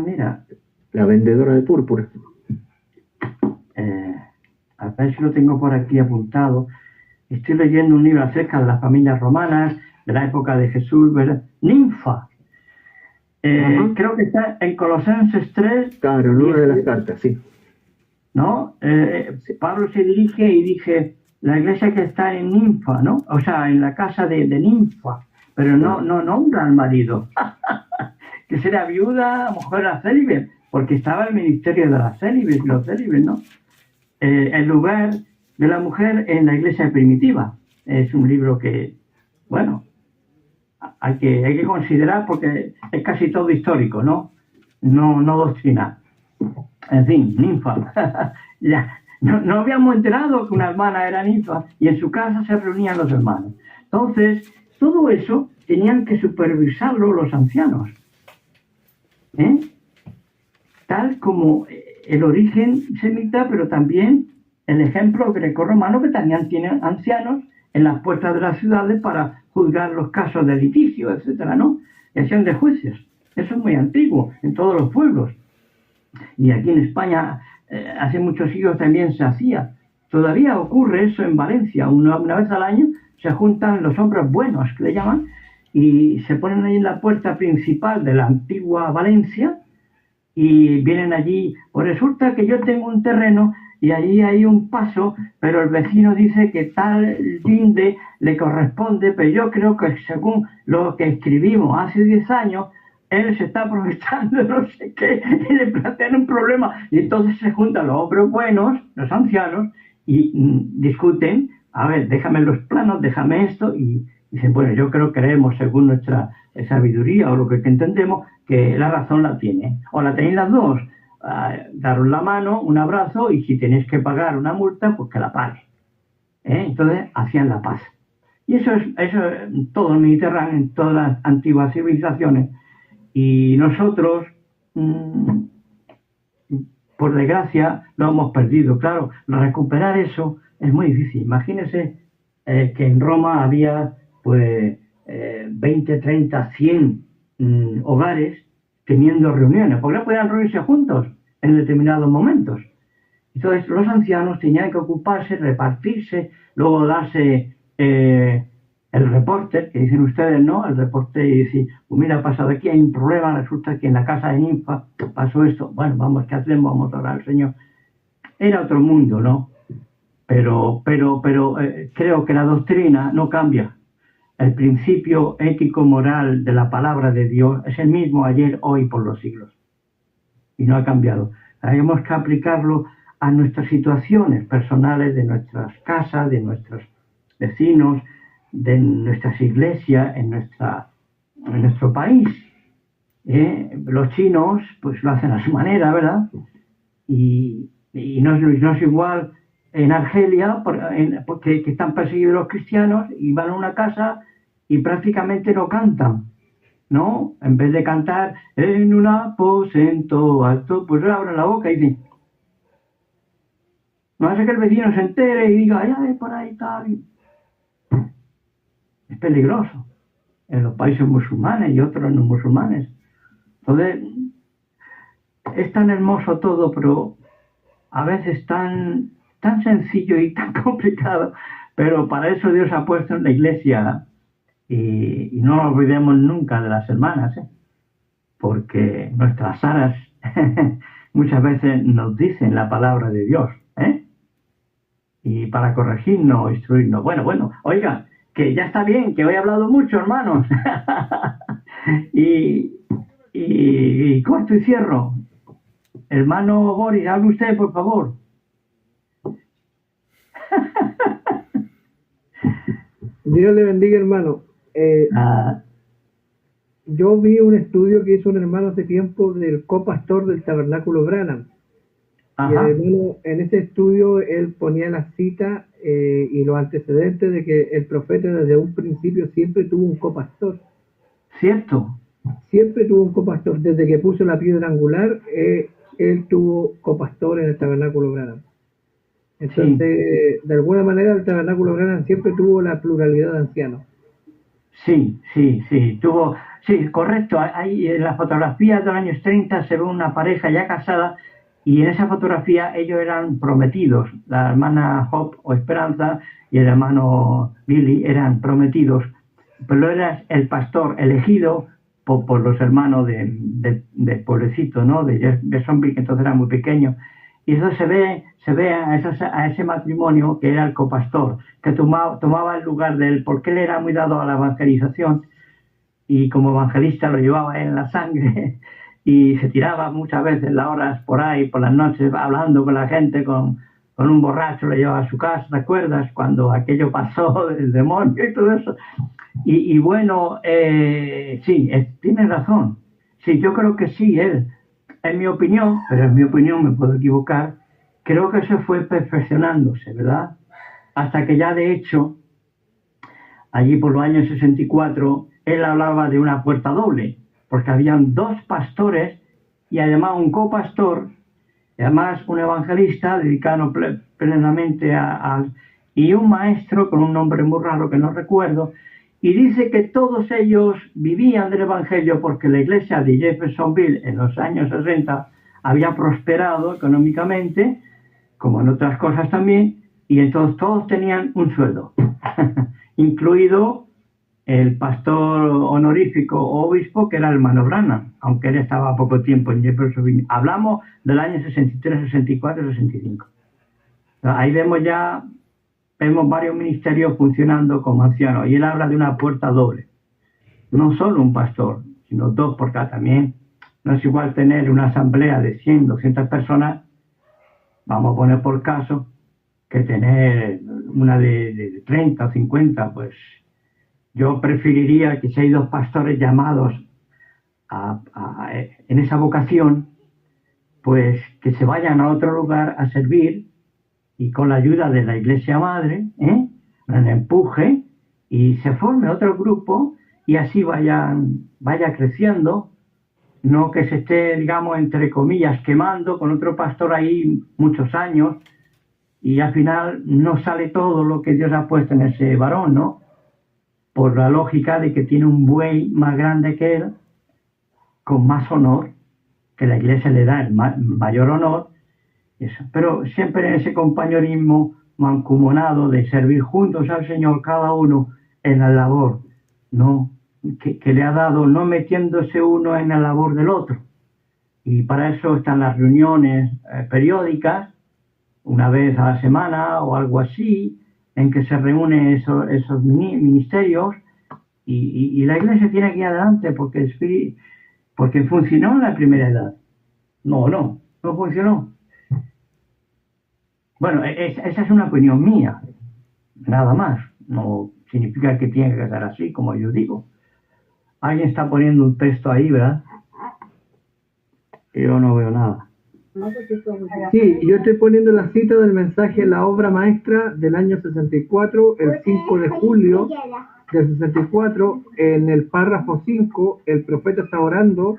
Mira. La vendedora de púrpura. A ver si lo tengo por aquí apuntado. Estoy leyendo un libro acerca de las familias romanas. de la época de Jesús, ¿verdad? Ninfa. Creo que está en Colosenses 3. Claro, en una de las cartas, sí. ¿No? Pablo se dirige y dice, la iglesia que está en Ninfa, ¿no? O sea, en la casa de Ninfa, pero no nombra al marido. Que será viuda, mujer era célibe, porque estaba el ministerio de las célibes y los célibes, ¿no? El lugar de la mujer en la iglesia primitiva. Es un libro que, bueno, hay que considerar porque es casi todo histórico, ¿no? No doctrinal. En fin, ninfa. Ya, no habíamos enterado que una hermana era ninfa y en su casa se reunían los hermanos. Entonces, todo eso tenían que supervisarlo los ancianos. Tal como el origen semita, pero también el ejemplo grecorromano que también tienen ancianos en las puertas de las ciudades para juzgar los casos de litigio, etcétera, ¿no? Y hacían de jueces. Eso es muy antiguo en todos los pueblos. Y aquí en España hace muchos siglos también se hacía. Todavía ocurre eso en Valencia. Una vez al año se juntan los hombres buenos, que le llaman, y se ponen ahí en la puerta principal de la antigua Valencia y vienen allí. Pues resulta que yo tengo un terreno y allí hay un paso, pero el vecino dice que tal linde le corresponde, pero yo creo que según lo que escribimos hace 10 años, él se está aprovechando de no sé qué y le plantean un problema. Y entonces se juntan los hombres buenos, los ancianos, y discuten, a ver, déjame los planos, déjame esto, y dicen, bueno, yo creo que creemos, según nuestra sabiduría o lo que entendemos, que la razón la tiene. O la tenéis las dos, daros la mano, un abrazo, y si tenéis que pagar una multa, pues que la pague. Entonces hacían la paz. Y eso es todo el Mediterráneo, en todas las antiguas civilizaciones. Y nosotros, por desgracia, lo hemos perdido. Claro, recuperar eso es muy difícil. Imagínense que en Roma había pues 20, 30, 100 hogares teniendo reuniones, porque no podían reunirse juntos en determinados momentos. Entonces los ancianos tenían que ocuparse, repartirse, luego darse el reporte, que dicen ustedes, ¿no? El reporte y decir, pues mira, ha pasado aquí, hay un problema, resulta que en la casa de Ninfa pasó esto, bueno, vamos, ¿qué hacemos? Vamos a orar al Señor. Era otro mundo, ¿no? Pero creo que la doctrina no cambia. El principio ético-moral de la palabra de Dios es el mismo ayer, hoy, por los siglos. Y no ha cambiado. Tenemos que aplicarlo a nuestras situaciones personales, de nuestras casas, de nuestros vecinos, de nuestras iglesias, en nuestro país. Los chinos pues lo hacen a su manera, ¿verdad? Y no es igual en Argelia, porque están perseguidos los cristianos y van a una casa y prácticamente no cantan, ¿no? En vez de cantar en un aposento alto, pues abren la boca y dicen, no hace que el vecino se entere y diga, ay, por ahí tal. Es peligroso en los países musulmanes y otros no musulmanes. Entonces, es tan hermoso todo, pero a veces tan sencillo y tan complicado. Pero para eso Dios ha puesto en la iglesia, y no nos olvidemos nunca de las hermanas, porque nuestras aras muchas veces nos dicen la palabra de Dios, y para corregirnos o instruirnos. Bueno, oiga, que ya está bien, que hoy he hablado mucho, hermanos. y corto y cierro. Hermano Boris, hable usted, por favor. Dios le bendiga, hermano. Yo vi un estudio que hizo un hermano hace tiempo del copastor del Tabernáculo Branham. Y el hermano, en ese estudio él ponía la cita y los antecedentes de que el profeta desde un principio siempre tuvo un copastor. ¿Cierto? Siempre tuvo un copastor. Desde que puso la piedra angular, él tuvo copastor en el Tabernáculo Branham. Entonces, de alguna manera, el Tabernáculo Branham siempre tuvo la pluralidad de ancianos. Sí, tuvo, sí, correcto. Ahí en las fotografías de los años 30 se ve una pareja ya casada y en esa fotografía ellos eran prometidos. La hermana Hope o Esperanza y el hermano Billy eran prometidos pero era el pastor elegido por los hermanos del pueblecito, ¿no? De Jeffersonville, que entonces era muy pequeño. Y eso se ve a ese matrimonio que era el copastor, que tomaba el lugar de él, porque él era muy dado a la evangelización, y como evangelista lo llevaba en la sangre, y se tiraba muchas veces las horas por ahí, por las noches, hablando con la gente, con un borracho, lo llevaba a su casa, ¿te acuerdas? Cuando aquello pasó del demonio y todo eso. Y bueno, sí, tiene razón. Sí, yo creo que sí, él, en mi opinión, pero en mi opinión me puedo equivocar, creo que se fue perfeccionándose, ¿verdad? Hasta que ya de hecho, allí por los años 64, él hablaba de una puerta doble, porque habían 2 pastores y además un copastor, y además un evangelista dedicado plenamente y un maestro con un nombre muy raro que no recuerdo, y dice que todos ellos vivían del evangelio porque la iglesia de Jeffersonville en los años 60 había prosperado económicamente, como en otras cosas también, y entonces todos tenían un sueldo, incluido el pastor honorífico o obispo, que era el hermano Branham, aunque él estaba poco tiempo en Jeffersonville. Hablamos del año 63, 64, 65. Ahí vemos varios ministerios funcionando como ancianos, y él habla de una puerta doble. No solo un pastor, sino 2 por cada. También no es igual tener una asamblea de 100, 200 personas, vamos a poner por caso, que tener una de 30 o 50, pues yo preferiría que si hay 2 pastores llamados en esa vocación, pues que se vayan a otro lugar a servir, y con la ayuda de la iglesia madre, el empuje, y se forme otro grupo, y así vaya creciendo, no que se esté, digamos, entre comillas, quemando con otro pastor ahí muchos años, y al final no sale todo lo que Dios ha puesto en ese varón, ¿no? Por la lógica de que tiene un buey más grande que él, con más honor, que la iglesia le da el mayor honor, eso. Pero siempre en ese compañerismo mancomunado de servir juntos al Señor, cada uno en la labor, ¿no? que le ha dado, no metiéndose uno en la labor del otro. Y para eso están las reuniones periódicas, una vez a la semana o algo así, en que se reúnen esos ministerios, y la iglesia tiene que ir adelante porque funcionó en la primera edad. No funcionó. Bueno, esa es una opinión mía, nada más. No significa que tiene que ser así, como yo digo. Alguien está poniendo un texto ahí, ¿verdad? Yo no veo nada. Sí, yo estoy poniendo la cita del mensaje La Obra Maestra del año 64, el 5 de julio del 64, en el párrafo 5, el profeta está orando,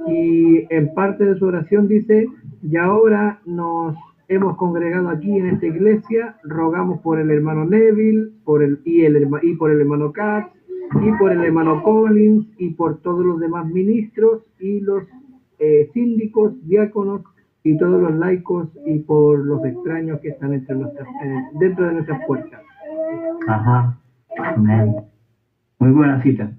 y en parte de su oración dice: y ahora nos hemos congregado aquí en esta iglesia, rogamos por el hermano Neville, por el hermano Katz, y por el hermano Collins, y por todos los demás ministros, y los síndicos, diáconos, y todos los laicos, y por los extraños que están dentro de nuestras puertas. Ajá. Amén. Muy buena cita.